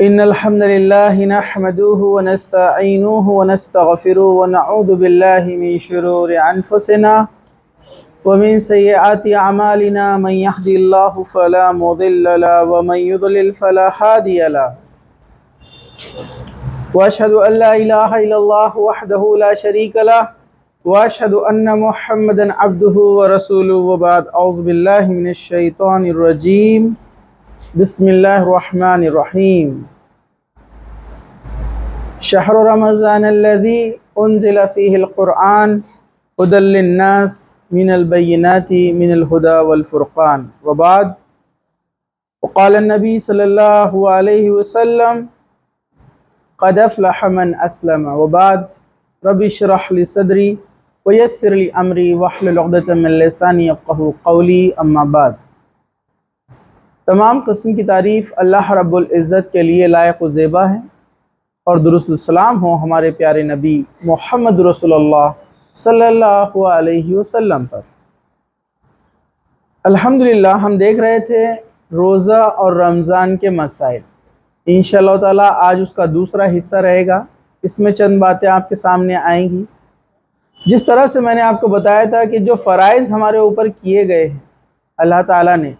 إن الحمد لله نحمده ونستعينه ونستغفره ونعوذ بالله من شرور أنفسنا ومن سيئات أعمالنا من يهدي الله فلا مضل له ومن يضلل فلا هادي له وأشهد أن لا إله إلا الله وحده لا شريك له وأشهد أن محمدا عبده ورسوله وبعد أعوذ بالله من الشيطان الرجيم بسم الله الرحمن الرحيم شهر رمضان الذي أنزل فيه القرآن هدى للناس من البينات من الهدى والفرقان وبعد وقال النبي صلى الله عليه وسلم قد أفلح من أسلم وبعد رب اشرح لي صدري ويسر لي أمري واحلل عقدة من لساني يفقهوا قولي أما بعد تمام قسم کی تعریف اللہ رب العزت کے لیے لائق و زیبا ہے اور درود السلام ہو ہمارے پیارے نبی محمد رسول اللہ صلی اللہ علیہ وسلم پر۔ الحمدللہ ہم دیکھ رہے تھے روزہ اور رمضان کے مسائل۔ انشاءاللہ تعالی آج اس کا دوسرا حصہ رہے گا، اس میں چند باتیں آپ کے سامنے آئیں گی۔ جس طرح سے میں نے آپ کو بتایا تھا کہ جو فرائض ہمارے اوپر کیے گئے ہیں اللہ تعالیٰ نے،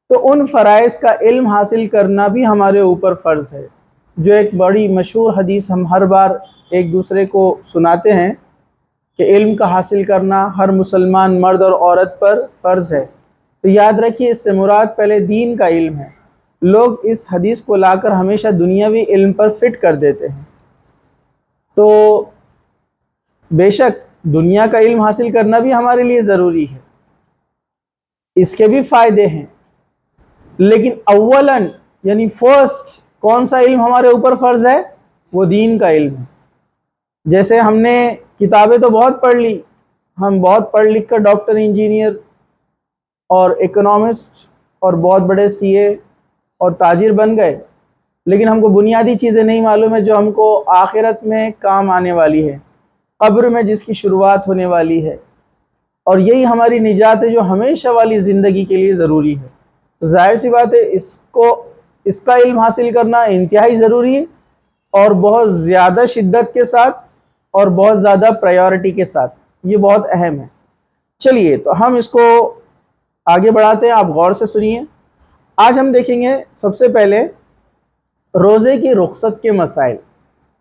تو ان فرائض کا علم حاصل کرنا بھی ہمارے اوپر فرض ہے۔ جو ایک بڑی مشہور حدیث ہم ہر بار ایک دوسرے کو سناتے ہیں کہ علم کا حاصل کرنا ہر مسلمان مرد اور عورت پر فرض ہے، تو یاد رکھیے اس سے مراد پہلے دین کا علم ہے۔ لوگ اس حدیث کو لا کر ہمیشہ دنیاوی علم پر فٹ کر دیتے ہیں، تو بے شک دنیا کا علم حاصل کرنا بھی ہمارے لیے ضروری ہے، اس کے بھی فائدے ہیں، لیکن اولاً یعنی فرسٹ کون سا علم ہمارے اوپر فرض ہے؟ وہ دین کا علم ہے۔ جیسے ہم نے کتابیں تو بہت پڑھ لی، ہم بہت پڑھ لکھ کر ڈاکٹر، انجینئر اور اکنامسٹ اور بہت بڑے سی اے اور تاجر بن گئے، لیکن ہم کو بنیادی چیزیں نہیں معلوم ہے جو ہم کو آخرت میں کام آنے والی ہے، قبر میں جس کی شروعات ہونے والی ہے، اور یہی ہماری نجات ہے جو ہمیشہ والی زندگی کے لیے ضروری ہے۔ تو ظاہر سی بات ہے اس کا علم حاصل کرنا انتہائی ضروری ہے، اور بہت زیادہ شدت کے ساتھ اور بہت زیادہ پرائیورٹی کے ساتھ، یہ بہت اہم ہے۔ چلیے تو ہم اس کو آگے بڑھاتے ہیں، آپ غور سے سنیے۔ آج ہم دیکھیں گے سب سے پہلے روزے کی رخصت کے مسائل،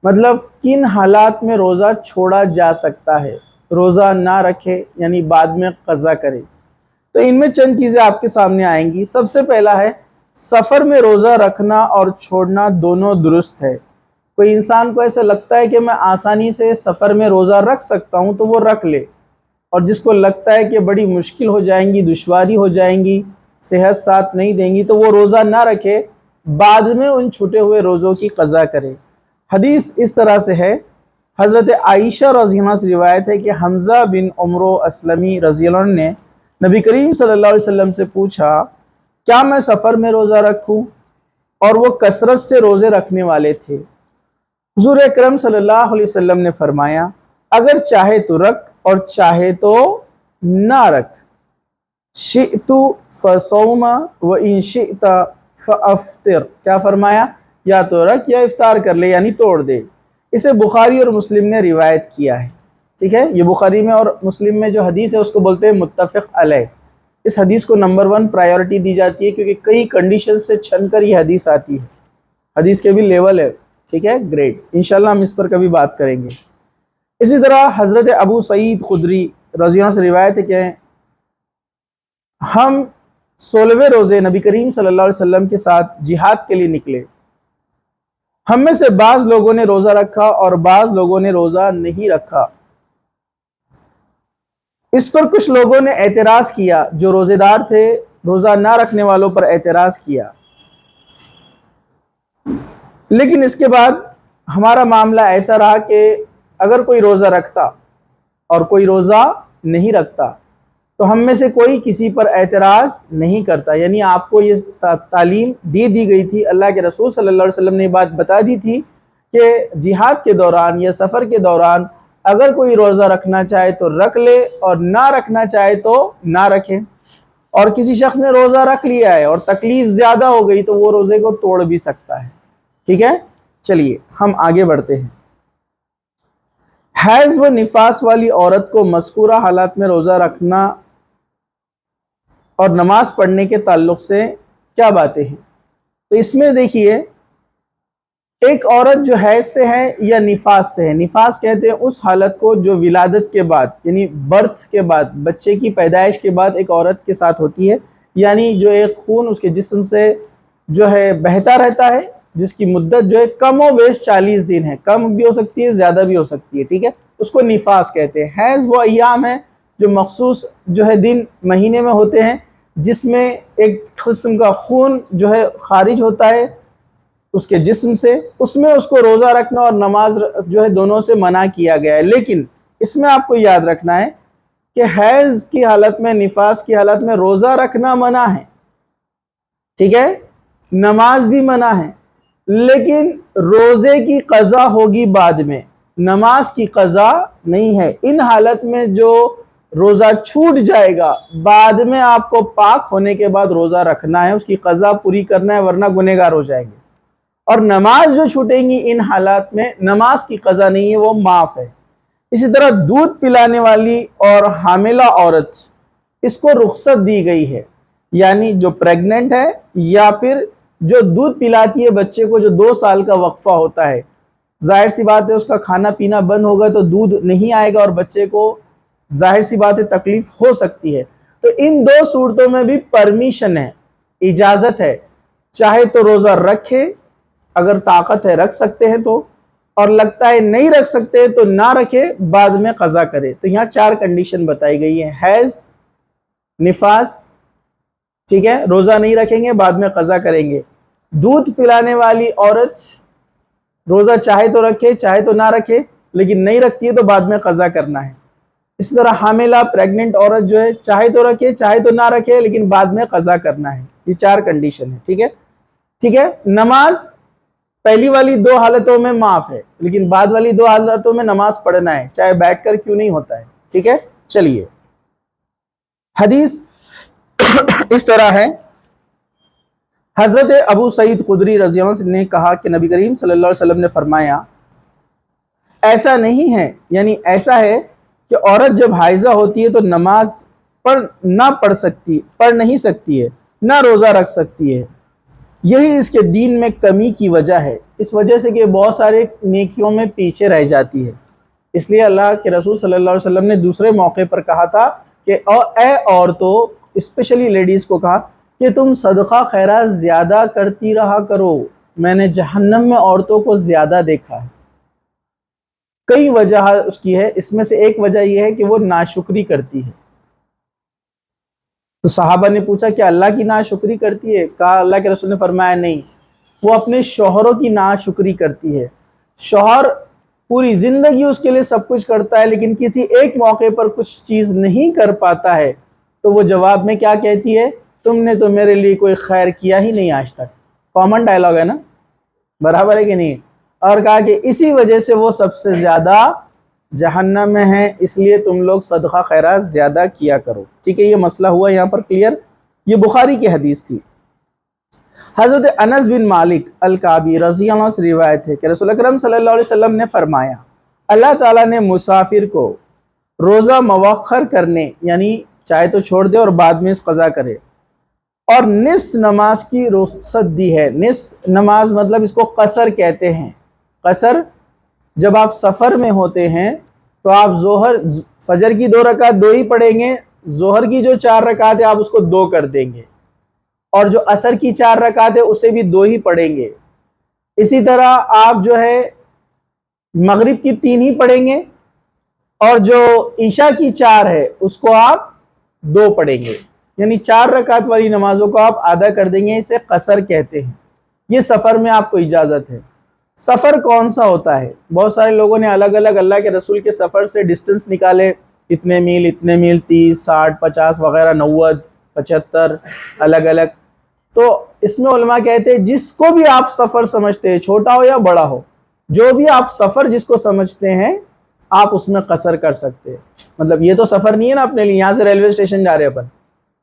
مطلب کن حالات میں روزہ چھوڑا جا سکتا ہے، روزہ نہ رکھے یعنی بعد میں قضا کرے۔ تو ان میں چند چیزیں آپ کے سامنے آئیں گی۔ سب سے پہلا ہے سفر میں روزہ رکھنا اور چھوڑنا دونوں درست ہے۔ کوئی انسان کو ایسا لگتا ہے کہ میں آسانی سے سفر میں روزہ رکھ سکتا ہوں تو وہ رکھ لے، اور جس کو لگتا ہے کہ بڑی مشکل ہو جائیں گی، دشواری ہو جائیں گی، صحت ساتھ نہیں دیں گی، تو وہ روزہ نہ رکھے، بعد میں ان چھوٹے ہوئے روزوں کی قضا کرے۔ حدیث اس طرح سے ہے، حضرت عائشہ رضی اللہ عنہ سے روایت ہے کہ حمزہ بن عمرو اسلمی رضی اللہ عنہ نے نبی کریم صلی اللہ علیہ وسلم سے پوچھا کیا میں سفر میں روزہ رکھوں، اور وہ کثرت سے روزے رکھنے والے تھے۔ حضور اکرم صلی اللہ علیہ وسلم نے فرمایا اگر چاہے تو رکھ اور چاہے تو نہ رکھ، شئت فصوم و ان شئت فافطر، کیا فرمایا؟ یا تو رکھ یا افطار کر لے، یعنی توڑ دے۔ اسے بخاری اور مسلم نے روایت کیا ہے، ٹھیک ہے۔ یہ بخاری میں اور مسلم میں جو حدیث ہے اس کو بولتے ہیں متفق علیہ۔ اس حدیث کو نمبر 1 پرائیورٹی دی جاتی ہے کیونکہ کئی کنڈیشن سے چھن کر یہ حدیث آتی ہے، حدیث کے بھی لیول ہے، ٹھیک ہے، گریٹ۔ انشاءاللہ ہم اس پر کبھی بات کریں گے۔ اسی طرح حضرت ابو سعید خدری رضی اللہ عنہ سے روایت ہے کہ ہم 16ویں روزے نبی کریم صلی اللہ علیہ وسلم کے ساتھ جہاد کے لیے نکلے۔ ہم میں سے بعض لوگوں نے روزہ رکھا اور بعض لوگوں نے روزہ نہیں رکھا۔ اس پر کچھ لوگوں نے اعتراض کیا، جو روزے دار تھے روزہ نہ رکھنے والوں پر اعتراض کیا، لیکن اس کے بعد ہمارا معاملہ ایسا رہا کہ اگر کوئی روزہ رکھتا اور کوئی روزہ نہیں رکھتا تو ہم میں سے کوئی کسی پر اعتراض نہیں کرتا، یعنی آپ کو یہ تعلیم دی گئی تھی، اللہ کے رسول صلی اللہ علیہ وسلم نے یہ بات بتا دی تھی کہ جہاد کے دوران یا سفر کے دوران اگر کوئی روزہ رکھنا چاہے تو رکھ لے اور نہ رکھنا چاہے تو نہ رکھے۔ اور کسی شخص نے روزہ رکھ لیا ہے اور تکلیف زیادہ ہو گئی تو وہ روزے کو توڑ بھی سکتا ہے. ٹھیک ہے, چلیے ہم آگے بڑھتے ہیں. حیض و نفاس والی عورت کو مذکورہ حالات میں روزہ رکھنا اور نماز پڑھنے کے تعلق سے کیا باتیں ہیں؟ تو اس میں دیکھیے, ایک عورت جو حیض سے ہے یا نفاس سے ہے, نفاس کہتے ہیں اس حالت کو جو ولادت کے بعد یعنی برتھ کے بعد, بچے کی پیدائش کے بعد ایک عورت کے ساتھ ہوتی ہے, یعنی جو ایک خون اس کے جسم سے جو ہے بہتا رہتا ہے, جس کی مدت جو ہے کم و بیش 40 دن ہے, کم بھی ہو سکتی ہے زیادہ بھی ہو سکتی ہے. ٹھیک ہے, اس کو نفاس کہتے ہیں. حیض وہ ایام ہے جو مخصوص جو ہے دن مہینے میں ہوتے ہیں, جس میں ایک قسم کا خون جو ہے خارج ہوتا ہے اس کے جسم سے, اس میں اس کو روزہ رکھنا اور نماز جو ہے دونوں سے منع کیا گیا ہے. لیکن اس میں آپ کو یاد رکھنا ہے کہ حیض کی حالت میں, نفاس کی حالت میں روزہ رکھنا منع ہے, ٹھیک ہے, نماز بھی منع ہے, لیکن روزے کی قضا ہوگی بعد میں, نماز کی قضا نہیں ہے. ان حالت میں جو روزہ چھوٹ جائے گا بعد میں آپ کو پاک ہونے کے بعد روزہ رکھنا ہے, اس کی قضا پوری کرنا ہے ورنہ گنہگار ہو جائیں گے. اور نماز جو چھوٹیں گی ان حالات میں, نماز کی قضا نہیں ہے, وہ معاف ہے. اسی طرح دودھ پلانے والی اور حاملہ عورت, اس کو رخصت دی گئی ہے, یعنی جو پریگننٹ ہے یا پھر جو دودھ پلاتی ہے بچے کو, جو 2 سال کا وقفہ ہوتا ہے, ظاہر سی بات ہے اس کا کھانا پینا بند ہوگا تو دودھ نہیں آئے گا اور بچے کو ظاہر سی بات ہے تکلیف ہو سکتی ہے. تو ان 2 صورتوں میں بھی پرمیشن ہے, اجازت ہے, چاہے تو روزہ رکھے, اگر طاقت ہے رکھ سکتے ہیں تو, اور لگتا ہے نہیں رکھ سکتے تو نہ رکھے, بعد میں قضا کرے. تو یہاں 4 کنڈیشن بتائی گئی ہیں, حیض, نفاس, ٹھیک ہے, روزہ نہیں رکھیں گے بعد میں قضا کریں گے. دودھ پلانے والی عورت روزہ چاہے تو رکھے چاہے تو نہ رکھے, لیکن نہیں رکھتی ہے تو بعد میں قضا کرنا ہے. اسی طرح حاملہ پریگننٹ عورت جو ہے چاہے تو رکھے چاہے تو نہ رکھے, لیکن بعد میں قضا کرنا ہے. یہ 4 کنڈیشن ہے. ٹھیک ہے, ٹھیک ہے. نماز پہلی والی 2 حالتوں میں معاف ہے, لیکن بعد والی 2 حالتوں میں نماز پڑھنا ہے, چاہے بیٹھ کر کیوں نہیں ہوتا ہے. ٹھیک ہے, چلیے. حدیث اس طرح ہے, حضرت ابو سعید خدری رضی اللہ عنہ نے کہا کہ نبی کریم صلی اللہ علیہ وسلم نے فرمایا, ایسا نہیں ہے, یعنی ایسا ہے کہ عورت جب حائضہ ہوتی ہے تو نماز پڑھ نہیں سکتی ہے, نہ روزہ رکھ سکتی ہے. یہی اس کے دین میں کمی کی وجہ ہے, اس وجہ سے کہ بہت سارے نیکیوں میں پیچھے رہ جاتی ہے. اس لیے اللہ کے رسول صلی اللہ علیہ وسلم نے دوسرے موقع پر کہا تھا کہ اے عورتوں, اسپیشلی لیڈیز کو کہا کہ تم صدقہ خیرات زیادہ کرتی رہا کرو, میں نے جہنم میں عورتوں کو زیادہ دیکھا ہے. کئی وجہ اس کی ہے, اس میں سے ایک وجہ یہ ہے کہ وہ ناشکری کرتی ہے. تو صحابہ نے پوچھا کہ اللہ کی ناشکری کرتی ہے؟ کہا, اللہ کے رسول نے فرمایا نہیں, وہ اپنے شوہروں کی ناشکری کرتی ہے. شوہر پوری زندگی اس کے لیے سب کچھ کرتا ہے, لیکن کسی ایک موقع پر کچھ چیز نہیں کر پاتا ہے, تو وہ جواب میں کیا کہتی ہے, تم نے تو میرے لیے کوئی خیر کیا ہی نہیں آج تک. کامن ڈائلاگ ہے نا, برابر ہے کہ نہیں؟ اور کہا کہ اسی وجہ سے وہ سب سے زیادہ جہنم میں ہیں, اس لیے تم لوگ صدقہ خیرات زیادہ کیا کرو. ٹھیک ہے, یہ مسئلہ ہوا یہاں پر کلیئر. یہ بخاری کی حدیث تھی. حضرت انس بن مالک الکعبی رضی اللہ عنہ سے روایت ہے کہ رسول اکرم صلی اللہ علیہ وسلم نے فرمایا, اللہ تعالیٰ نے مسافر کو روزہ مؤخر کرنے, یعنی چاہے تو چھوڑ دے اور بعد میں اس قضا کرے, اور نصف نماز کی رخصت دی ہے. نصف نماز مطلب اس کو قصر کہتے ہیں. قصر, جب آپ سفر میں ہوتے ہیں تو آپ فجر کی 2 رکعت 2 ہی پڑھیں گے, ظہر کی جو 4 رکعت ہے آپ اس کو 2 کر دیں گے, اور جو عصر کی 4 رکعت ہے اسے بھی 2 ہی پڑھیں گے. اسی طرح آپ جو ہے مغرب کی 3 ہی پڑھیں گے, اور جو عشاء کی 4 ہے اس کو آپ 2 پڑھیں گے, یعنی 4 رکعت والی نمازوں کو آپ آدھا کر دیں گے. اسے قصر کہتے ہیں. یہ سفر میں آپ کو اجازت ہے. سفر کون سا ہوتا ہے؟ بہت سارے لوگوں نے الگ الگ اللہ کے رسول کے سفر سے ڈسٹنس نکالے, اتنے میل 30 60 50 وغیرہ 90 75 الگ الگ. تو اس میں علماء کہتے ہیں جس کو بھی آپ سفر سمجھتے ہیں, چھوٹا ہو یا بڑا ہو, جو بھی آپ سفر جس کو سمجھتے ہیں آپ اس میں قصر کر سکتے ہیں. مطلب یہ تو سفر نہیں ہے نا اپنے لیے, یہاں سے ریلوے اسٹیشن جا رہے ہیں اپن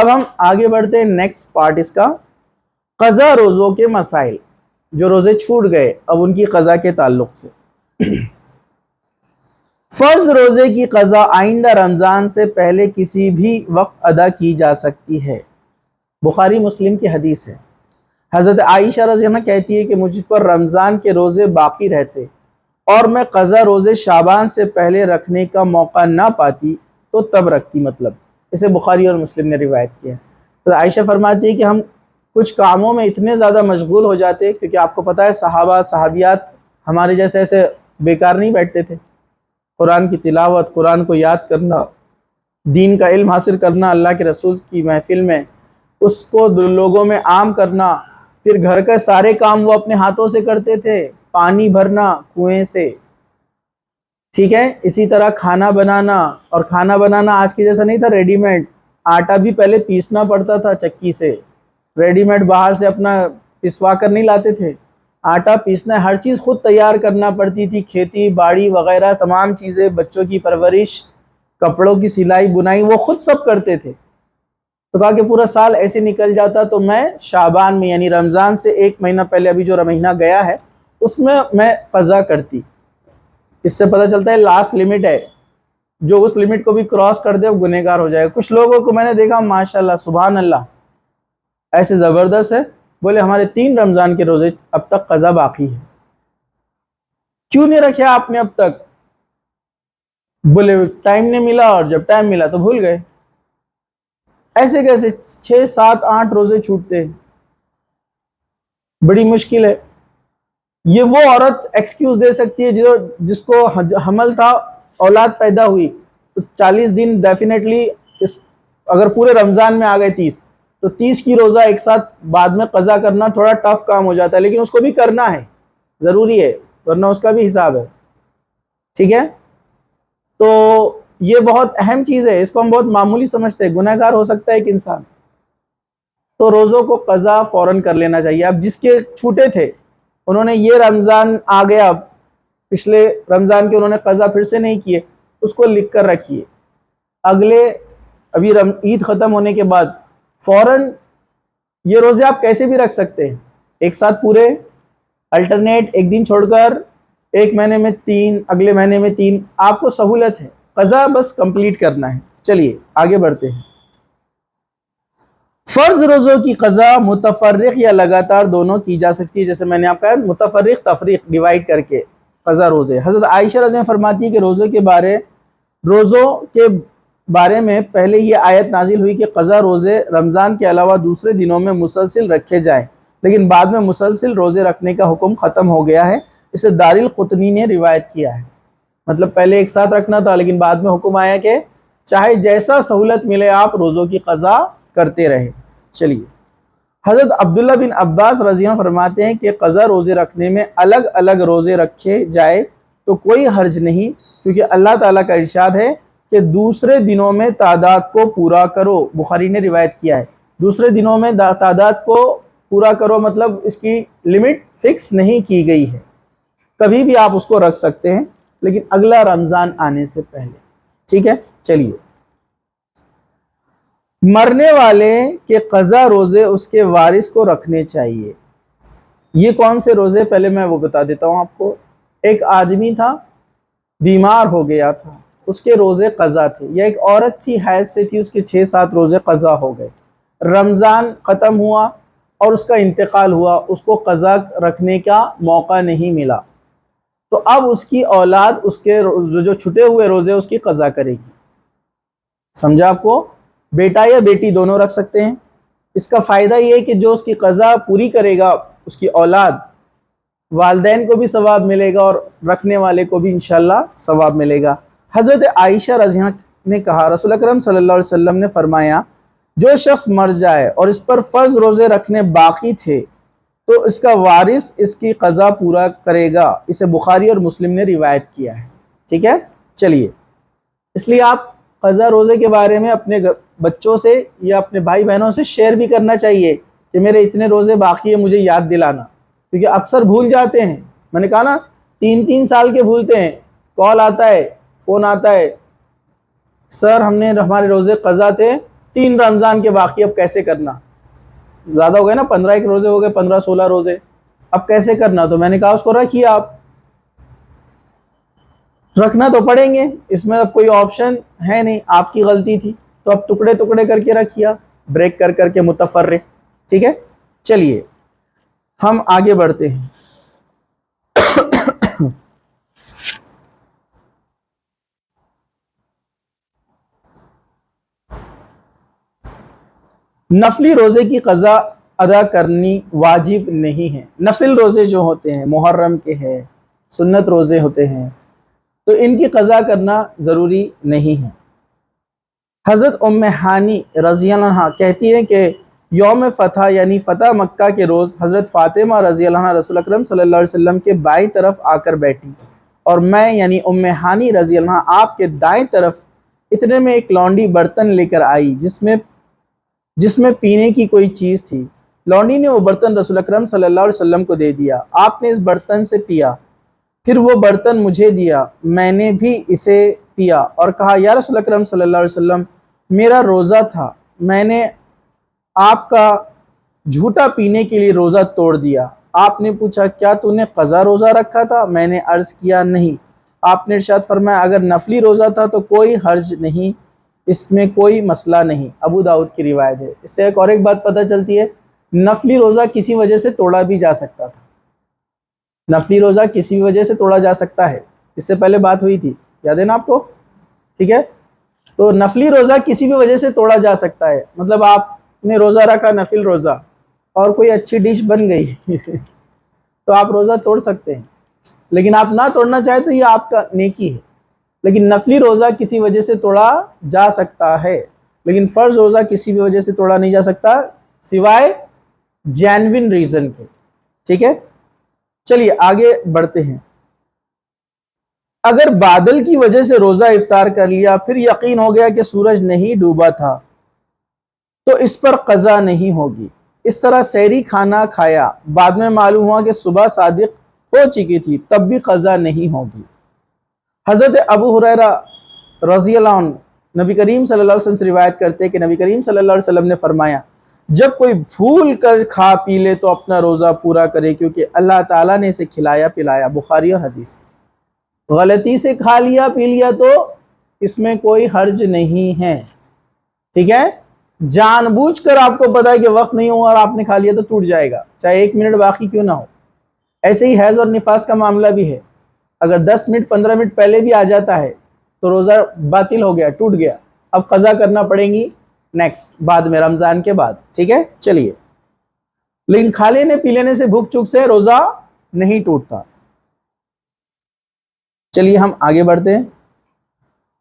اب ہم آگے بڑھتے ہیں نیکسٹ پارٹ اس کا، قضا روزوں کے مسائل، جو روزے چھوٹ گئے اب ان کی قضا کے تعلق سے۔ فرض روزے کی قضا آئندہ رمضان سے پہلے کسی بھی وقت ادا کی جا سکتی ہے، بخاری مسلم کی حدیث ہے۔ حضرت عائشہ رضی اللہ عنہ کہتی ہے کہ مجھ پر رمضان کے روزے باقی رہتے اور میں قضا روزے شعبان سے پہلے رکھنے کا موقع نہ پاتی تو تب رکھتی، مطلب اسے بخاری اور مسلم نے روایت کیا ہے۔ تو عائشہ فرماتی ہے کہ ہم کچھ کاموں میں اتنے زیادہ مشغول ہو جاتے، کیونکہ آپ کو پتہ ہے صحابہ صحابیات ہمارے جیسے ایسے بیکار نہیں بیٹھتے تھے، قرآن کی تلاوت، قرآن کو یاد کرنا، دین کا علم حاصل کرنا، اللہ کے رسول کی محفل میں اس کو لوگوں میں عام کرنا، پھر گھر کے سارے کام وہ اپنے ہاتھوں سے کرتے تھے، پانی بھرنا کنویں سے، ٹھیک ہے، اسی طرح کھانا بنانا، اور کھانا بنانا آج کی جیسا نہیں تھا ریڈی میڈ، آٹا بھی پہلے پیسنا پڑتا تھا چکی سے، ریڈی میڈ باہر سے اپنا پسوا کر نہیں لاتے تھے، آٹا پیسنا، ہر چیز خود تیار کرنا پڑتی تھی، کھیتی باڑی وغیرہ تمام چیزیں، بچوں کی پرورش، کپڑوں کی سلائی بنائی وہ خود سب کرتے تھے۔ تو کہا کہ پورا سال ایسے نکل جاتا، تو میں شعبان میں یعنی رمضان سے ایک مہینہ پہلے ابھی جو مہینہ گیا ہے اس میں قضا کرتی۔ اس سے پتہ چلتا ہے لاسٹ لمٹ ہے، جو اس لمٹ کو بھی کراس کر دے وہ گنہگار ہو جائے گا۔ کچھ لوگوں کو میں نے دیکھا ماشاءاللہ سبحان اللہ ایسے زبردست ہے، بولے ہمارے 3 رمضان کے روزے اب تک قضا باقی ہے۔ کیوں نہیں رکھے آپ نے اب تک؟ بولے ٹائم نہیں ملا، اور جب ٹائم ملا تو بھول گئے۔ ایسے کیسے 6 7 8 روزے چھوٹتے، بڑی مشکل ہے۔ یہ وہ عورت ایکسکیوز دے سکتی ہے جس کو حمل تھا، اولاد پیدا ہوئی، تو 40 دن ڈیفینیٹلی، اگر پورے رمضان میں آ گئے 30 تو 30 کی روزہ ایک ساتھ بعد میں قضا کرنا تھوڑا ٹف کام ہو جاتا ہے، لیکن اس کو بھی کرنا ہے، ضروری ہے، ورنہ اس کا بھی حساب ہے، ٹھیک ہے۔ تو یہ بہت اہم چیز ہے، اس کو ہم بہت معمولی سمجھتے ہیں، گناہ گار ہو سکتا ہے ایک انسان، تو روزوں کو قضا فوراً کر لینا چاہیے۔ اب جس کے چھوٹے تھے انہوں نے یہ رمضان آ گیا، اب پچھلے رمضان کے انہوں نے قضا پھر سے نہیں کیے، اس کو لکھ کر رکھیے، اگلے ابھی عید ختم ہونے کے بعد فوراً یہ روزے آپ کیسے بھی رکھ سکتے ہیں، ایک ساتھ پورے، الٹرنیٹ، ایک دن چھوڑ کر، ایک مہینے میں 3، اگلے مہینے میں 3، آپ کو سہولت ہے، قضا بس کمپلیٹ کرنا ہے۔ چلیے آگے بڑھتے ہیں۔ فرض روزوں کی قضا متفرق یا لگاتار دونوں کی جا سکتی ہے، جیسے میں نے آپ کو کہا متفرق تفریق ڈیوائیڈ کر کے قضا روزے۔ حضرت عائشہ رضی اللہ عنہ فرماتی ہے کہ روزوں کے بارے میں پہلے یہ آیت نازل ہوئی کہ قضا روزے رمضان کے علاوہ دوسرے دنوں میں مسلسل رکھے جائیں، لیکن بعد میں مسلسل روزے رکھنے کا حکم ختم ہو گیا ہے، اسے دارالقطنی نے روایت کیا ہے۔ مطلب پہلے ایک ساتھ رکھنا تھا، لیکن بعد میں حکم آیا کہ چاہے جیسا سہولت ملے آپ روزوں کی قضا کرتے رہے۔ چلیے، حضرت عبداللہ بن عباس رضی اللہ عنہ فرماتے ہیں کہ قضا روزے رکھنے میں الگ الگ روزے رکھے جائے تو کوئی حرج نہیں، کیونکہ اللہ تعالیٰ کا ارشاد ہے کہ دوسرے دنوں میں تعداد کو پورا کرو، بخاری نے روایت کیا ہے، دوسرے دنوں میں تعداد کو پورا کرو، مطلب اس کی لمٹ فکس نہیں کی گئی ہے، کبھی بھی آپ اس کو رکھ سکتے ہیں، لیکن اگلا رمضان آنے سے پہلے، ٹھیک ہے۔ چلیے، مرنے والے کے قضا روزے اس کے وارث کو رکھنے چاہیے۔ یہ کون سے روزے؟ پہلے میں وہ بتا دیتا ہوں آپ کو۔ ایک آدمی تھا، بیمار ہو گیا تھا، اس کے روزے قضا تھے، یا ایک عورت تھی، حیض سے تھی، اس کے 6 7 روزے قضا ہو گئے، رمضان ختم ہوا اور اس کا انتقال ہوا، اس کو قضا رکھنے کا موقع نہیں ملا، تو اب اس کی اولاد اس کے جو چھٹے ہوئے روزے اس کی قضا کرے گی۔ سمجھا آپ کو؟ بیٹا یا بیٹی دونوں رکھ سکتے ہیں۔ اس کا فائدہ یہ ہے کہ جو اس کی قضا پوری کرے گا اس کی اولاد، والدین کو بھی ثواب ملے گا اور رکھنے والے کو بھی انشاءاللہ ثواب ملے گا۔ حضرت عائشہ رضی اللہ عنہ نے کہا، رسول اکرم صلی اللہ علیہ وسلم نے فرمایا، جو شخص مر جائے اور اس پر فرض روزے رکھنے باقی تھے تو اس کا وارث اس کی قضا پورا کرے گا، اسے بخاری اور مسلم نے روایت کیا ہے، ٹھیک ہے۔ چلیے، اس لیے آپ قضا روزے کے بارے میں اپنے بچوں سے یا اپنے بھائی بہنوں سے شیئر بھی کرنا چاہیے کہ میرے اتنے روزے باقی ہیں، مجھے یاد دلانا، کیونکہ اکثر بھول جاتے ہیں۔ میں نے کہا نا 3 سال کے بھولتے ہیں، کال آتا ہے، فون آتا ہے، سر ہمارے روزے قضا تھے 3 رمضان کے باقی اب کیسے کرنا، زیادہ ہو گئے نا، 15 ایک روزے ہو گئے، 15-16 روزے، اب کیسے کرنا؟ تو میں نے کہا اس کو رکھیے، آپ رکھنا تو پڑیں گے، اس میں اب کوئی آپشن ہے نہیں، آپ کی غلطی تھی، تو اب ٹکڑے ٹکڑے کر کے رکھیا، بریک کر کر کے متفرق، ٹھیک ہے۔ چلیے ہم آگے بڑھتے ہیں۔ نفلی روزے کی قضا ادا کرنی واجب نہیں ہے۔ نفل روزے جو ہوتے ہیں، محرم کے ہیں، سنت روزے ہوتے ہیں، تو ان کی قضا کرنا ضروری نہیں ہے۔ حضرت ام ہانی رضی اللہ عنہ کہتی ہیں کہ یوم فتح یعنی فتح مکہ کے روز حضرت فاطمہ رضی اللہ عنہ رسول اکرم صلی اللہ علیہ وسلم کے بائیں طرف آ کر بیٹھی، اور میں یعنی ام ہانی رضی اللہ عنہ آپ کے دائیں طرف اتنے میں ایک لونڈی برتن لے کر آئی جس میں پینے کی کوئی چیز تھی۔ لونڈی نے وہ برتن رسول اکرم صلی اللہ علیہ وسلم کو دے دیا، آپ نے اس برتن سے پیا، پھر وہ برتن مجھے دیا، میں نے بھی اسے پیا اور کہا یا رسول اکرم صلی اللہ علیہ وسلم میرا روزہ تھا، میں نے آپ کا جھوٹا پینے کے لیے روزہ توڑ دیا۔ آپ نے پوچھا کیا تو نے قضا روزہ رکھا تھا؟ میں نے عرض کیا نہیں۔ آپ نے ارشاد فرمایا اگر نفلی روزہ تھا تو کوئی حرج نہیں، اس میں کوئی مسئلہ نہیں۔ ابو داؤد کی روایت ہے۔ اس سے ایک اور ایک بات پتہ چلتی ہے، نفلی روزہ کسی وجہ سے توڑا بھی جا سکتا تھا، نفلی روزہ کسی وجہ سے توڑا جا سکتا ہے، اس سے پہلے بات ہوئی تھی، یاد ہے نا آپ کو؟ ٹھیک ہے، تو نفلی روزہ کسی بھی وجہ سے توڑا جا سکتا ہے، مطلب آپ نے روزہ رکھا نفل روزہ اور کوئی اچھی ڈش بن گئی تو آپ روزہ توڑ سکتے ہیں، لیکن آپ نہ توڑنا چاہیں تو یہ آپ کا نیکی ہے۔ لیکن نفلی روزہ کسی وجہ سے توڑا جا سکتا ہے، لیکن فرض روزہ کسی بھی وجہ سے توڑا نہیں جا سکتا سوائے جینوین ریزن کے، ٹھیک ہے۔ چلیے آگے بڑھتے ہیں۔ اگر بادل کی وجہ سے روزہ افطار کر لیا، پھر یقین ہو گیا کہ سورج نہیں ڈوبا تھا، تو اس پر قضا نہیں ہوگی۔ اس طرح سحری کھانا کھایا، بعد میں معلوم ہوا کہ صبح صادق ہو چکی تھی، تب بھی قضا نہیں ہوگی۔ حضرت ابو ہریرہ رضی اللہ عنہ نبی کریم صلی اللہ علیہ وسلم سے روایت کرتے ہیں کہ نبی کریم صلی اللہ علیہ وسلم نے فرمایا جب کوئی بھول کر کھا پی لے تو اپنا روزہ پورا کرے، کیونکہ اللہ تعالیٰ نے اسے کھلایا پلایا۔ بخاری اور حدیث۔ غلطی سے کھا لیا پی لیا تو اس میں کوئی حرج نہیں ہے، ٹھیک ہے۔ جان بوجھ کر آپ کو پتا ہے کہ وقت نہیں ہوا اور آپ نے کھا لیا تو ٹوٹ جائے گا، چاہے 1 منٹ باقی کیوں نہ ہو۔ ایسے ہی حیض اور نفاس کا معاملہ بھی ہے، اگر 10 منٹ 15 منٹ پہلے بھی آ جاتا ہے تو روزہ باطل ہو گیا، ٹوٹ گیا، اب قضا کرنا پڑیں گی نیکسٹ، بعد میں رمضان کے بعد، ٹھیک ہے۔ چلیے، لیکن کھا لینے پی لینے سے بھوک چوک سے روزہ نہیں ٹوٹتا۔ چلیے ہم آگے بڑھتے ہیں۔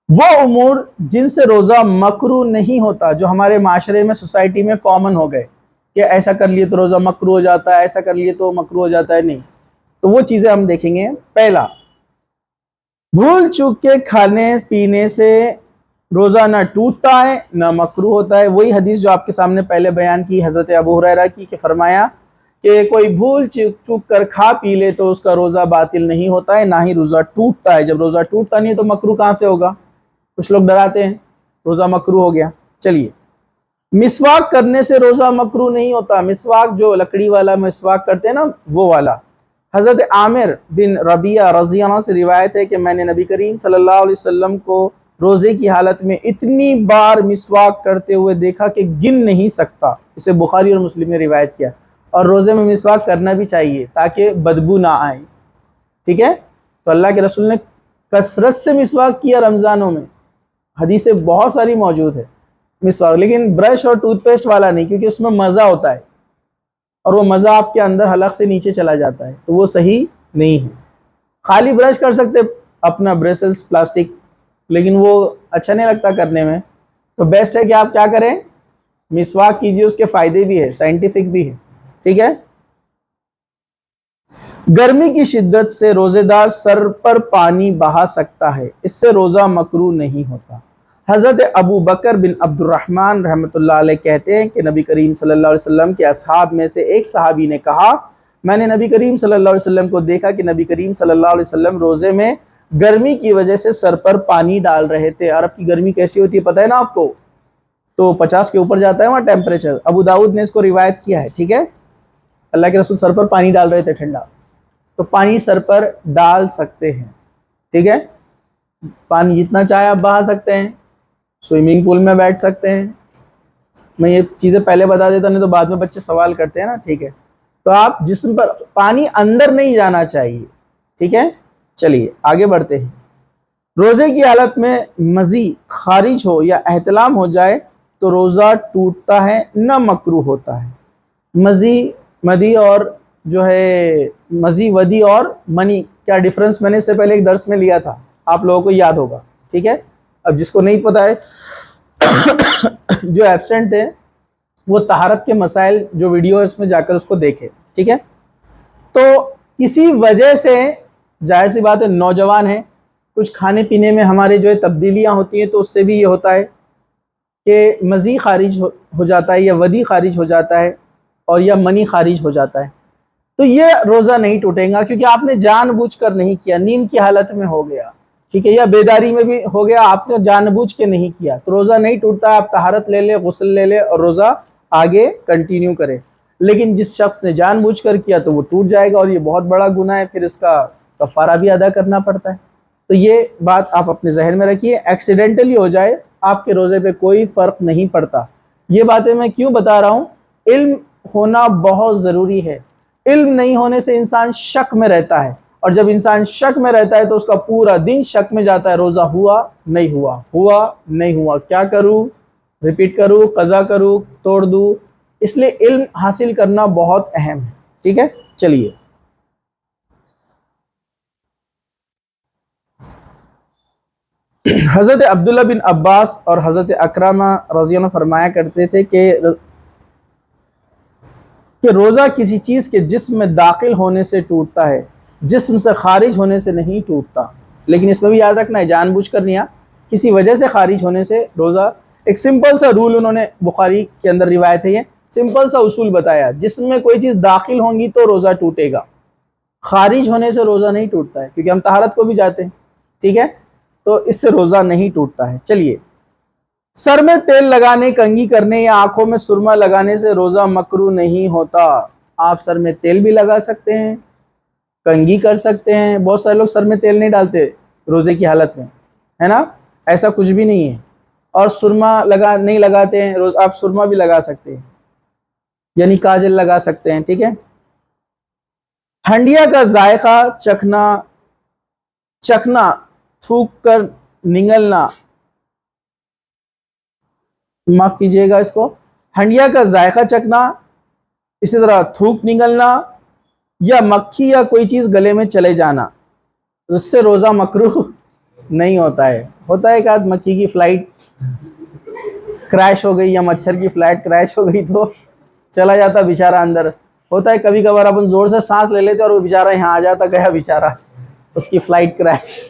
وہ امور جن سے روزہ مکروہ نہیں ہوتا، جو ہمارے معاشرے میں سوسائٹی میں کامن ہو گئے کہ ایسا کر لیے تو روزہ مکروہ ہو جاتا ہے، ایسا کر لیے تو مکروہ ہو جاتا ہے، نہیں، تو وہ چیزیں ہم دیکھیں گے۔ پہلا، بھول چوک کے کھانے پینے سے روزہ نہ ٹوٹتا ہے نہ مکروہ ہوتا ہے۔ وہی حدیث جو آپ کے سامنے پہلے بیان کی حضرت ابو ہریرہ کی، کہ فرمایا کہ کوئی بھول چوک کر کھا پی لے تو اس کا روزہ باطل نہیں ہوتا ہے، نہ ہی روزہ ٹوٹتا ہے۔ جب روزہ ٹوٹتا نہیں ہے تو مکروہ کہاں سے ہوگا؟ کچھ لوگ ڈراتے ہیں روزہ مکروہ ہو گیا۔ چلیے، مسواک کرنے سے روزہ مکروہ نہیں ہوتا۔ مسواک جو لکڑی والا مسواک کرتے ہیں نا، وہ والا۔ حضرت عامر بن ربیعہ رضی اللہ عنہ سے روایت ہے کہ میں نے نبی کریم صلی اللہ علیہ وسلم کو روزے کی حالت میں اتنی بار مسواک کرتے ہوئے دیکھا کہ گن نہیں سکتا۔ اسے بخاری اور مسلم نے روایت کیا، اور روزے میں مسواک کرنا بھی چاہیے تاکہ بدبو نہ آئے، ٹھیک ہے۔ تو اللہ کے رسول نے کثرت سے مسواک کیا رمضانوں میں، حدیثیں بہت ساری موجود ہے مسواک، لیکن برش اور ٹوتھ پیسٹ والا نہیں، کیونکہ اس میں مزہ ہوتا ہے اور وہ مزہ آپ کے اندر حلق سے نیچے چلا جاتا ہے، تو وہ صحیح نہیں ہے۔ خالی برش کر سکتے اپنا بریسلز پلاسٹک، لیکن وہ اچھا نہیں لگتا کرنے میں، تو بیسٹ ہے کہ آپ کیا کریں، مسواک کیجئے، اس کے فائدے بھی ہے، سائنٹیفک بھی ہے، ٹھیک ہے۔ گرمی کی شدت سے روزے دار سر پر پانی بہا سکتا ہے، اس سے روزہ مکروہ نہیں ہوتا۔ حضرت ابو بکر بن عبد الرحمن رحمۃ اللہ علیہ کہتے ہیں کہ نبی کریم صلی اللہ علیہ وسلم کے اصحاب میں سے ایک صحابی نے کہا میں نے نبی کریم صلی اللہ علیہ وسلم کو دیکھا کہ نبی کریم صلی اللہ علیہ وسلم روزے میں گرمی کی وجہ سے سر پر پانی ڈال رہے تھے۔ عرب کی گرمی کیسی ہوتی ہے پتہ ہے نا آپ کو، تو 50 کے اوپر جاتا ہے وہاں ٹیمپریچر. ابو داؤد نے اس کو روایت کیا ہے. ٹھیک ہے, اللہ کے رسول سر پر پانی ڈال رہے تھے ٹھنڈا, تو پانی سر پر ڈال سکتے ہیں. ٹھیک ہے, پانی جتنا چاہے آپ بہا سکتے ہیں, سوئمنگ پول میں بیٹھ سکتے ہیں. میں یہ چیزیں پہلے بتا دیتا, نہیں تو بعد میں بچے سوال کرتے ہیں نا. ٹھیک ہے, تو آپ جسم پر پانی اندر نہیں جانا چاہیے. ٹھیک ہے, چلیے آگے بڑھتے ہیں. روزے کی حالت میں مزی خارج ہو یا احتلام ہو جائے تو روزہ ٹوٹتا ہے, نہ مکروہ ہوتا ہے. مدی اور جو ہے مزی ودی اور منی کیا ڈفرنس میں نے اس سے پہلے ایک درس میں لیا تھا, آپ لوگوں کو یاد ہوگا. ٹھیک ہے, اب جس کو نہیں پتا ہے جو ایبسنٹ ہے وہ طہارت کے مسائل جو ویڈیو ہے اس میں جا کر اس کو دیکھے. ٹھیک ہے, تو کسی وجہ سے ظاہر سی بات ہے نوجوان ہیں, کچھ کھانے پینے میں ہمارے جو ہے تبدیلیاں ہوتی ہیں, تو اس سے بھی یہ ہوتا ہے کہ مزی خارج ہو جاتا ہے یا ودی خارج ہو جاتا ہے اور یا منی خارج ہو جاتا ہے. تو یہ روزہ نہیں ٹوٹے گا کیونکہ آپ نے جان بوجھ کر نہیں کیا, نیند کی حالت میں ہو گیا. ٹھیک ہے, یا بیداری میں بھی ہو گیا, آپ نے جان بوجھ کے نہیں کیا, تو روزہ نہیں ٹوٹتا. آپ طہارت لے لے, غسل لے لے اور روزہ آگے کنٹینیو کرے. لیکن جس شخص نے جان بوجھ کر کیا تو وہ ٹوٹ جائے گا, اور یہ بہت بڑا گناہ ہے, پھر اس کا کفارہ بھی ادا کرنا پڑتا ہے. تو یہ بات آپ اپنے ذہن میں رکھیے. ایکسیڈنٹلی ہو جائے آپ کے روزے پہ کوئی فرق نہیں پڑتا. یہ باتیں میں کیوں بتا رہا ہوں, علم ہونا بہت ضروری ہے. علم نہیں ہونے سے انسان شک میں رہتا ہے, اور جب انسان شک میں رہتا ہے تو اس کا پورا دن شک میں جاتا ہے. روزہ ہوا نہیں ہوا, ہوا نہیں ہوا, کیا کروں, ریپیٹ کروں, قضا کروں, توڑ دوں. اس لیے علم حاصل کرنا بہت اہم ہے. ٹھیک ہے, چلیے. حضرت عبداللہ بن عباس اور حضرت اکرمہ رضی اللہ عنہ فرمایا کرتے تھے کہ روزہ کسی چیز کے جسم میں داخل ہونے سے ٹوٹتا ہے, جسم سے خارج ہونے سے نہیں ٹوٹتا. لیکن اس میں بھی یاد رکھنا ہے, جان بوجھ کر نہیں, کسی وجہ سے خارج ہونے سے روزہ. ایک سمپل سا رول انہوں نے بخاری کے اندر روایت ہے, یہ سمپل سا اصول بتایا, جسم میں کوئی چیز داخل ہوں گی تو روزہ ٹوٹے گا, خارج ہونے سے روزہ نہیں ٹوٹتا ہے, کیونکہ ہم طہارت کو بھی جاتے ہیں. ٹھیک ہے, تو اس سے روزہ نہیں ٹوٹتا ہے. چلیے. سر میں تیل لگانے, کنگھی کرنے یا آنکھوں میں سرما لگانے سے روزہ مکروہ نہیں ہوتا. آپ سر میں تیل بھی لگا سکتے ہیں, کنگھی کر سکتے ہیں. بہت سارے لوگ سر میں تیل نہیں ڈالتے روزے کی حالت میں, ہے نا, ایسا کچھ بھی نہیں ہے. اور سرما نہیں لگاتے ہیں, آپ سرما بھی لگا سکتے ہیں, یعنی کاجل لگا سکتے ہیں. ٹھیک ہے. ہنڈیا کا ذائقہ چکھنا, تھوک کر نگلنا, معاف کیجئے گا اس کو, ہنڈیا کا ذائقہ چکھنا, اسی طرح تھوک نگلنا, یا مکھی یا کوئی چیز گلے میں چلے جانا, اس سے روزہ مکروہ نہیں ہوتا ہے. ہوتا ہے کہ آج مکھی کی فلائٹ کریش ہو گئی یا مچھر کی فلائٹ کریش ہو گئی تو چلا جاتا بیچارہ اندر. ہوتا ہے کبھی کبھار اپن زور سے سانس لے لیتے اور وہ بیچارہ یہاں آ جاتا, گیا بیچارہ, اس کی فلائٹ کریش.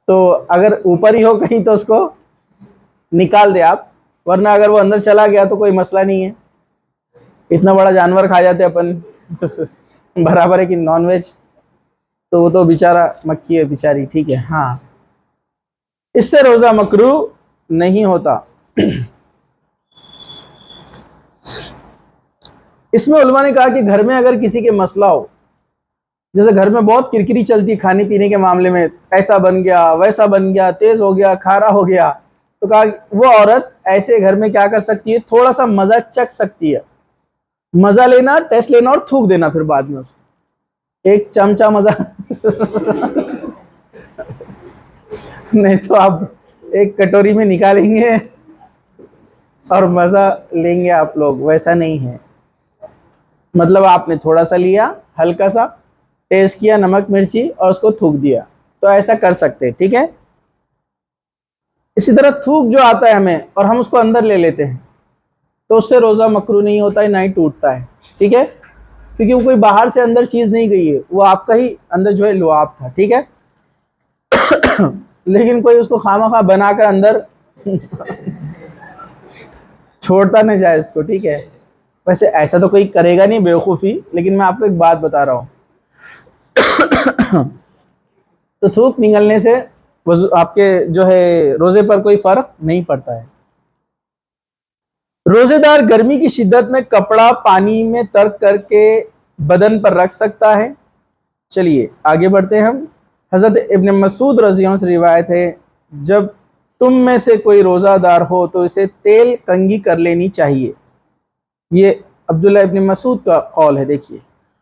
تو اگر اوپر ہی ہو کہیں تو اس کو نکال دے آپ, ورنہ اگر وہ اندر چلا گیا تو کوئی مسئلہ نہیں ہے. اتنا بڑا جانور کھا جاتے اپن, برابر ہے کہ نان ویج, تو وہ تو بیچارہ مکھی ہے بیچاری. ٹھیک ہے, ہاں, اس سے روزہ مکروہ نہیں ہوتا. اس میں علماء نے کہا کہ گھر میں اگر کسی کے مسئلہ ہو, جیسے گھر میں بہت کرکری چلتی ہے کھانے پینے کے معاملے میں, ایسا بن گیا ویسا بن گیا, تیز ہو گیا کھارا ہو گیا, تو کہا وہ عورت ایسے گھر میں کیا کر سکتی ہے, تھوڑا سا مزہ چکھ سکتی ہے. مزہ لینا, ٹیسٹ لینا اور تھوک دینا پھر بعد میں اس کو, ایک چمچہ مزہ. نہیں تو آپ ایک کٹوری میں نکالیں گے اور مزہ لیں گے آپ لوگ, ویسا نہیں ہے. مطلب آپ نے تھوڑا سا لیا, ہلکا سا ٹیسٹ کیا نمک مرچی اور اس کو تھوک دیا, تو ایسا کر سکتے. ٹھیک ہے. اسی طرح تھوک جو آتا ہے ہمیں اور ہم اس کو اندر لے لیتے ہیں, تو اس سے روزہ مکروہ نہیں ہوتا ہے, نہ ہی ٹوٹتا ہے. ٹھیک ہے, کیونکہ وہ کوئی باہر سے اندر چیز نہیں گئی ہے, وہ آپ کا ہی اندر جو ہے لعاب تھا. ٹھیک ہے. لیکن کوئی اس کو خواہ بنا کر اندر چھوڑتا نہ جائے اس کو. ٹھیک ہے. ویسے ایسا تو کوئی کرے گا نہیں بیوقوفی, لیکن میں آپ کو ایک بات بتا رہا ہوں. تو تھوک نگلنے سے آپ کے جو ہے روزے پر کوئی فرق نہیں پڑتا ہے۔ روزے دار گرمی کی شدت میں کپڑا پانی میں ترک کر کے بدن پر رکھ سکتا ہے۔ چلیے آگے بڑھتے ہیں ہم۔ حضرت ابن مسعود رضی اللہ عنہ سے روایت ہے، جب تم میں سے کوئی روزہ دار ہو تو اسے تیل کنگھی کر لینی چاہیے۔ یہ عبداللہ ابن مسعود کا قول ہے۔ دیکھیے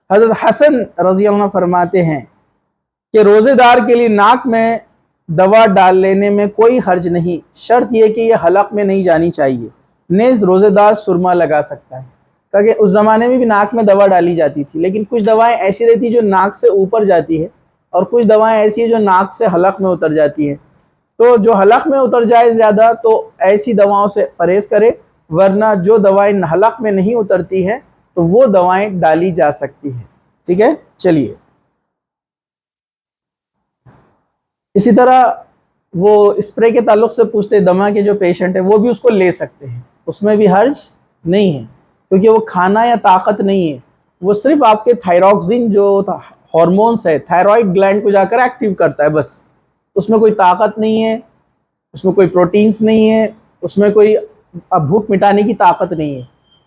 حضرت حسن رضی اللہ عنہ فرماتے ہیں کہ روزے دار کے لیے ناک میں دوا ڈال لینے میں کوئی حرج نہیں، شرط یہ کہ یہ حلق میں نہیں جانی چاہیے۔ نیز روزے دار سرما لگا سکتا ہے، کیونکہ اس زمانے میں بھی ناک میں دوا ڈالی جاتی تھی، لیکن کچھ دوائیں ایسی رہتی جو ناک سے اوپر جاتی ہے اور کچھ دوائیں ایسی ہیں جو ناک سے حلق میں اتر جاتی ہیں۔ تو جو حلق میں اتر جائے زیادہ تو ایسی دواؤں سے پرہیز کرے، ورنہ جو دوائیں حلق میں نہیں اترتی ہیں تو وہ دوائیں ڈالی جا سکتی ہیں۔ ٹھیک ہے، چلیے اسی طرح وہ اسپرے کے تعلق سے پوچھتے، دمہ کے جو پیشنٹ ہیں وہ بھی اس کو لے سکتے ہیں، اس میں بھی حرج نہیں ہے، کیونکہ وہ کھانا یا طاقت نہیں ہے، وہ صرف آپ کے تھائراکسین جو ہارمونس ہے تھائرائڈ گلینڈ کو جا کر ایکٹیو کرتا ہے، بس اس میں کوئی طاقت نہیں ہے، اس میں کوئی پروٹینز نہیں ہے، اس میں کوئی بھوک مٹانے کی طاقت نہیں ہے،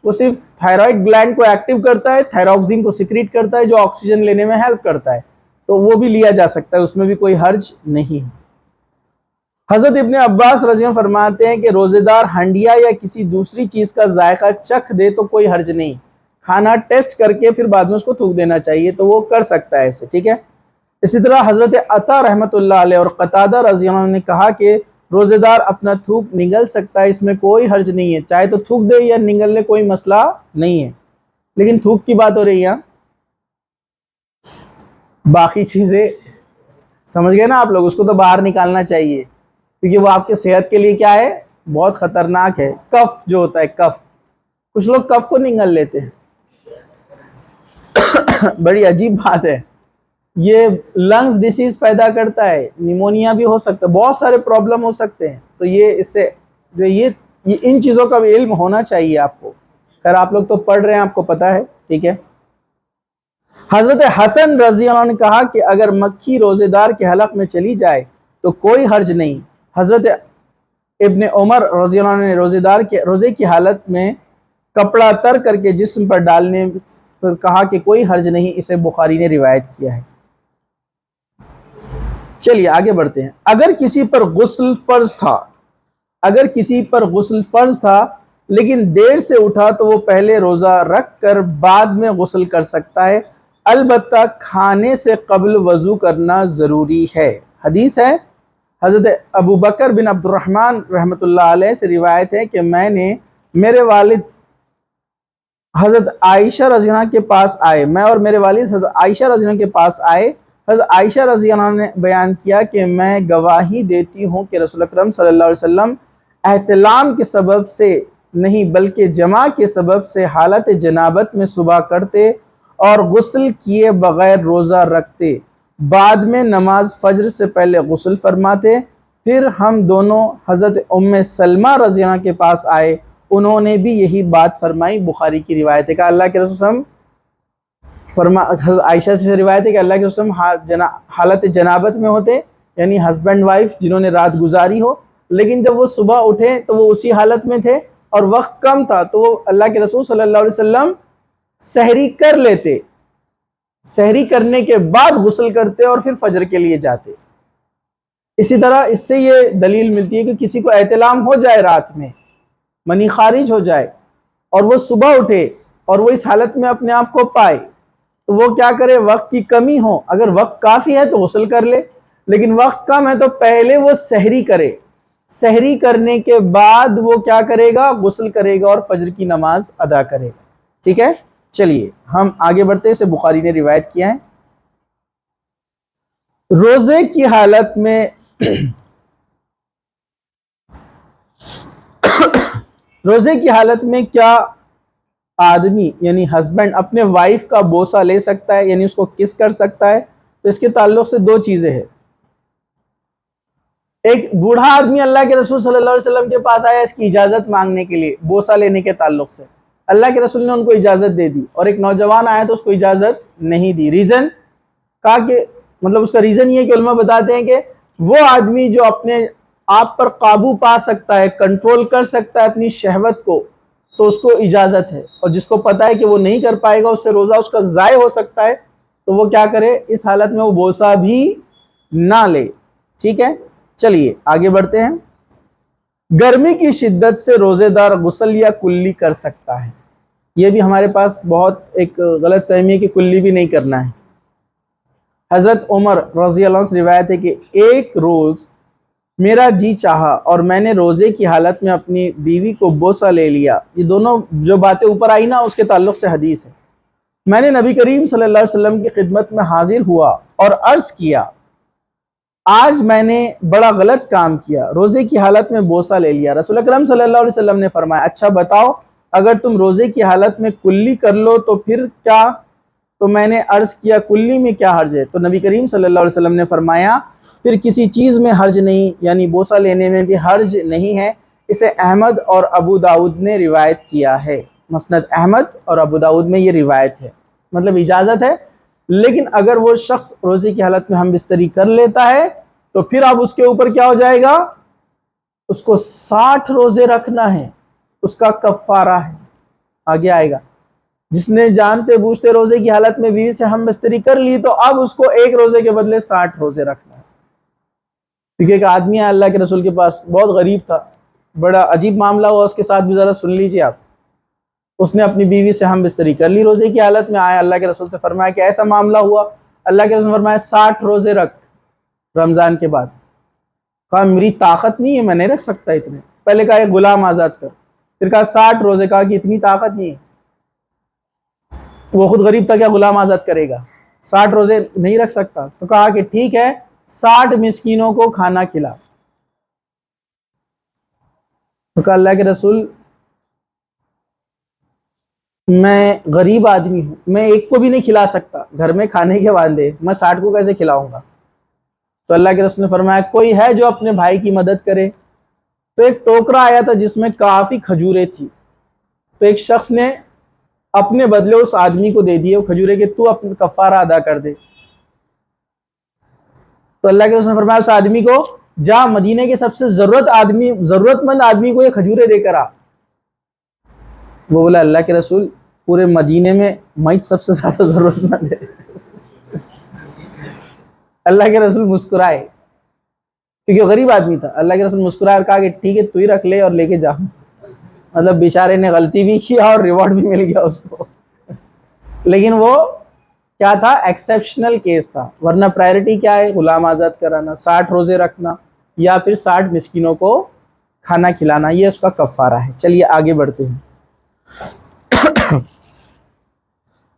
وہ صرف تھائرائڈ گلینڈ کو ایکٹیو کرتا ہے، تھائراکسین کو سیکریٹ کرتا ہے جو آکسیجن لینے میں ہیلپ کرتا ہے، تو وہ بھی لیا جا سکتا ہے، اس میں بھی کوئی حرج نہیں ہے۔ حضرت ابن عباس رضی اللہ عنہ فرماتے ہیں کہ روزے دار ہنڈیا یا کسی دوسری چیز کا ذائقہ چکھ دے تو کوئی حرج نہیں، کھانا ٹیسٹ کر کے پھر بعد میں اس کو تھوک دینا چاہیے، تو وہ کر سکتا ہے ایسے۔ ٹھیک ہے، اسی طرح حضرت عطا رحمۃ اللہ علیہ اور قتادہ رضی اللہ عنہ نے کہا کہ روزے دار اپنا تھوک نگل سکتا ہے، اس میں کوئی حرج نہیں ہے، چاہے تو تھوک دے یا نگل لے، کوئی مسئلہ نہیں ہے، لیکن تھوک کی بات ہو رہی ہے، باقی چیزیں سمجھ گئے نا آپ لوگ، اس کو تو باہر نکالنا چاہیے، کیونکہ وہ آپ کے صحت کے لیے کیا ہے، بہت خطرناک ہے۔ کف جو ہوتا ہے، کف، کچھ لوگ کف کو نگل لیتے ہیں، بڑی عجیب بات ہے، یہ لنگز ڈیسیز پیدا کرتا ہے، نیمونیا بھی ہو سکتا ہے، بہت سارے پرابلم ہو سکتے ہیں، تو یہ اس سے جو یہ ان چیزوں کا بھی علم ہونا چاہیے آپ کو۔ خیر آپ لوگ تو پڑھ رہے ہیں، آپ کو پتا ہے، ٹھیک ہے۔ حضرت حسن رضی اللہ عنہ نے کہا کہ اگر مکھی روزے دار کے حلق میں چلی جائے تو کوئی حرج نہیں۔ حضرت ابن عمر رضی اللہ عنہ نے روزے کی حالت میں کپڑا تر کر کے جسم پر ڈالنے پر کہا کہ کوئی حرج نہیں، اسے بخاری نے روایت کیا ہے۔ چلیے آگے بڑھتے ہیں۔ اگر کسی پر غسل فرض تھا لیکن دیر سے اٹھا تو وہ پہلے روزہ رکھ کر بعد میں غسل کر سکتا ہے، البتہ کھانے سے قبل وضو کرنا ضروری ہے۔ حدیث ہے، حضرت ابو بکر بن عبد الرحمن رحمۃ اللہ علیہ سے روایت ہے کہ میرے والد حضرت عائشہ رضی اللہ عنہ کے پاس آئے، میں اور میرے والد حضرت عائشہ رضی اللہ عنہ کے پاس آئے۔ حضرت عائشہ رضی اللہ عنہ نے بیان کیا کہ میں گواہی دیتی ہوں کہ رسول اکرم صلی اللہ علیہ وسلم احتلام کے سبب سے نہیں بلکہ جماع کے سبب سے حالت جنابت میں صبح کرتے اور غسل کیے بغیر روزہ رکھتے، بعد میں نماز فجر سے پہلے غسل فرماتے۔ پھر ہم دونوں حضرت ام سلمہ رضی اللہ عنہ کے پاس آئے، انہوں نے بھی یہی بات فرمائی۔ بخاری کی روایت ہے کہ اللہ کے رسول حضرت عائشہ سے روایت ہے کہ اللہ کے رسول حالت جنابت میں ہوتے، یعنی ہسبینڈ وائف جنہوں نے رات گزاری ہو، لیکن جب وہ صبح اٹھے تو وہ اسی حالت میں تھے اور وقت کم تھا، تو وہ اللہ کے رسول صلی اللہ علیہ وسلم سحری کر لیتے، سحری کرنے کے بعد غسل کرتے اور پھر فجر کے لیے جاتے۔ اسی طرح اس سے یہ دلیل ملتی ہے کہ کسی کو احتلام ہو جائے، رات میں منی خارج ہو جائے اور وہ صبح اٹھے اور وہ اس حالت میں اپنے آپ کو پائے، تو وہ کیا کرے، وقت کی کمی ہو، اگر وقت کافی ہے تو غسل کر لے، لیکن وقت کم ہے تو پہلے وہ سحری کرے، سحری کرنے کے بعد وہ کیا کرے گا، غسل کرے گا اور فجر کی نماز ادا کرے گا۔ ٹھیک ہے، چلیے ہم آگے بڑھتے ہیں، اسے بخاری نے روایت کیا ہے۔ روزے کی حالت میں کیا آدمی یعنی ہسبینڈ اپنے وائف کا بوسہ لے سکتا ہے، یعنی اس کو کس کر سکتا ہے؟ تو اس کے تعلق سے دو چیزیں ہیں۔ ایک بوڑھا آدمی اللہ کے رسول صلی اللہ علیہ وسلم کے پاس آیا اس کی اجازت مانگنے کے لیے، بوسہ لینے کے تعلق سے، اللہ کے رسول نے ان کو اجازت دے دی، اور ایک نوجوان آیا تو اس کو اجازت نہیں دی۔ ریزن کہا کہ مطلب اس کا ریزن یہ ہے کہ علماء بتاتے ہیں کہ وہ آدمی جو اپنے آپ پر قابو پا سکتا ہے، کنٹرول کر سکتا ہے اپنی شہوت کو، تو اس کو اجازت ہے، اور جس کو پتا ہے کہ وہ نہیں کر پائے گا، اس سے روزہ اس کا ضائع ہو سکتا ہے، تو وہ کیا کرے؟ اس حالت میں وہ بوسہ بھی نہ لے۔ ٹھیک ہے، چلیے آگے بڑھتے ہیں۔ گرمی کی شدت سے روزے دار غسل یا کلی کر سکتا ہے؟ یہ بھی ہمارے پاس بہت ایک غلط فہمی ہے کہ کلی بھی نہیں کرنا ہے۔ حضرت عمر رضی اللہ عنہ سے روایت ہے کہ ایک روز میرا جی چاہا اور میں نے روزے کی حالت میں اپنی بیوی کو بوسہ لے لیا۔ یہ دونوں جو باتیں اوپر آئی نا، اس کے تعلق سے حدیث ہے۔ میں نے نبی کریم صلی اللہ علیہ وسلم کی خدمت میں حاضر ہوا اور عرض کیا، آج میں نے بڑا غلط کام کیا، روزے کی حالت میں بوسہ لے لیا۔ رسول اکرم صلی اللہ علیہ وسلم نے فرمایا، اچھا بتاؤ، اگر تم روزے کی حالت میں کلی کر لو تو پھر کیا؟ تو میں نے عرض کیا، کلی میں کیا حرج ہے؟ تو نبی کریم صلی اللہ علیہ وسلم نے فرمایا، پھر کسی چیز میں حرج نہیں، یعنی بوسہ لینے میں بھی حرج نہیں ہے۔ اسے احمد اور ابو داؤد نے روایت کیا ہے۔ مسند احمد اور ابو داؤد میں یہ روایت ہے، مطلب اجازت ہے۔ لیکن اگر وہ شخص روزے کی حالت میں ہم بستری کر لیتا ہے تو پھر اب اس کے اوپر کیا ہو جائے گا؟ اس کو 60 روزے رکھنا ہے، اس کا کفارہ ہے، آگے آئے گا۔ جس نے جانتے بوجھتے روزے کی حالت میں بیوی سے ہم بستری کر لی تو اب اس کو ایک روزے کے بدلے 60 روزے رکھنا ہے۔ کیونکہ ایک آدمی ہے اللہ کے رسول کے پاس، بہت غریب تھا، بڑا عجیب معاملہ ہوا اس کے ساتھ بھی، ذرا سن لیجئے آپ۔ اس نے اپنی بیوی سے ہم بستری کر لی روزے کی حالت میں، آیا اللہ کے رسول سے فرمایا کہ ایسا معاملہ ہوا۔ اللہ کے رسول نے فرمایا 60 روزے رکھ رمضان کے بعد۔ کہا میری طاقت نہیں ہے، میں نہیں رکھ سکتا اتنے۔ پہلے کہا یہ غلام آزاد کر، پھر کہا 60 روزے، کہا کہ اتنی طاقت نہیں ہے، وہ خود غریب تھا، کیا غلام آزاد کرے گا؟ 60 روزے نہیں رکھ سکتا۔ تو کہا کہ ٹھیک ہے، 60 مسکینوں کو کھانا کھلا۔ تو کہا اللہ کے رسول میں غریب آدمی ہوں، میں ایک کو بھی نہیں کھلا سکتا، گھر میں کھانے کے وعدے، میں 60 کو کیسے کھلاؤں گا؟ تو اللہ کے رسول نے فرمایا کوئی ہے جو اپنے بھائی کی مدد کرے؟ تو ایک ٹوکرا آیا تھا جس میں کافی کھجوریں تھی، تو ایک شخص نے اپنے بدلے اس آدمی کو دے دیے وہ کھجوریں کہ تو اپنا کفارہ ادا کر دے۔ تو اللہ کے رسول نے فرمایا اس آدمی کو جا مدینہ کے سب سے ضرورت مند آدمی کو یہ کھجوریں دے کر آ۔ وہ بولا اللہ کے رسول پورے مدینے میں میں سب سے زیادہ ضرورت مند ہے۔ اللہ کے رسول مسکرائے کیونکہ غریب آدمی تھا۔ اللہ کے رسول مسکرائے اور کہا کہ ٹھیک ہے تو ہی رکھ لے اور لے کے جا۔ مطلب بیچارے نے غلطی بھی کیا اور ریوارڈ بھی مل گیا اس کو، لیکن وہ کیا تھا؟ ایکسیپشنل کیس تھا، ورنہ پرائرٹی کیا ہے؟ غلام آزاد کرانا، 60 روزے رکھنا، یا پھر 60 مسکینوں کو کھانا کھلانا، یہ اس کا کفارہ ہے۔ چلیے آگے بڑھتے ہیں۔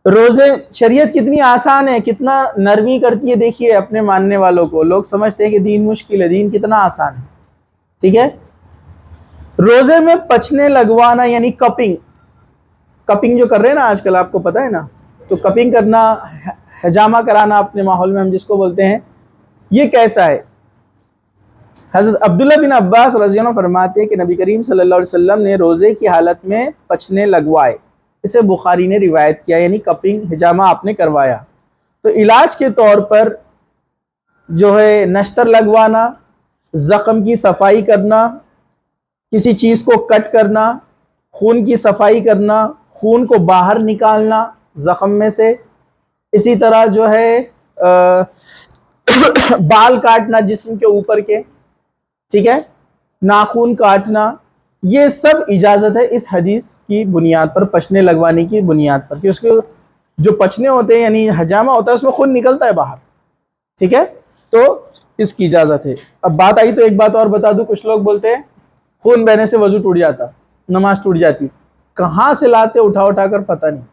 روزے، شریعت کتنی آسان ہے، کتنا نرمی کرتی ہے، دیکھیے اپنے ماننے والوں کو۔ لوگ سمجھتے ہیں کہ دین مشکل ہے، دین کتنا آسان ہے۔ ٹھیک ہے، روزے میں پچنے لگوانا یعنی کپنگ جو کر رہے ہیں نا آج کل، آپ کو پتہ ہے نا، تو کپنگ کرنا، حجامہ کرانا اپنے ماحول میں ہم جس کو بولتے ہیں، یہ کیسا ہے؟ حضرت عبداللہ بن عباس رضی اللہ عنہ فرماتے ہیں کہ نبی کریم صلی اللہ علیہ وسلم نے روزے کی حالت میں پچنے لگوائے، اسے بخاری نے روایت کیا، یعنی کپنگ، حجامہ آپ نے کروایا۔ تو علاج کے طور پر جو ہے نشتر لگوانا، زخم کی صفائی کرنا، کسی چیز کو کٹ کرنا، خون کی صفائی کرنا، خون کو باہر نکالنا زخم میں سے، اسی طرح جو ہے بال کاٹنا جسم کے اوپر کے، ٹھیک ہے، ناخون کاٹنا، یہ سب اجازت ہے اس حدیث کی بنیاد پر، پچنے لگوانے کی بنیاد پر، کہ اس کے جو پچنے ہوتے ہیں یعنی حجامہ ہوتا ہے اس میں خون نکلتا ہے باہر، ٹھیک ہے، تو اس کی اجازت ہے۔ اب بات آئی تو ایک بات اور بتا دوں، کچھ لوگ بولتے ہیں خون بہنے سے وضو ٹوٹ جاتا، نماز ٹوٹ جاتی، کہاں سے لاتے اٹھا کر پتہ نہیں،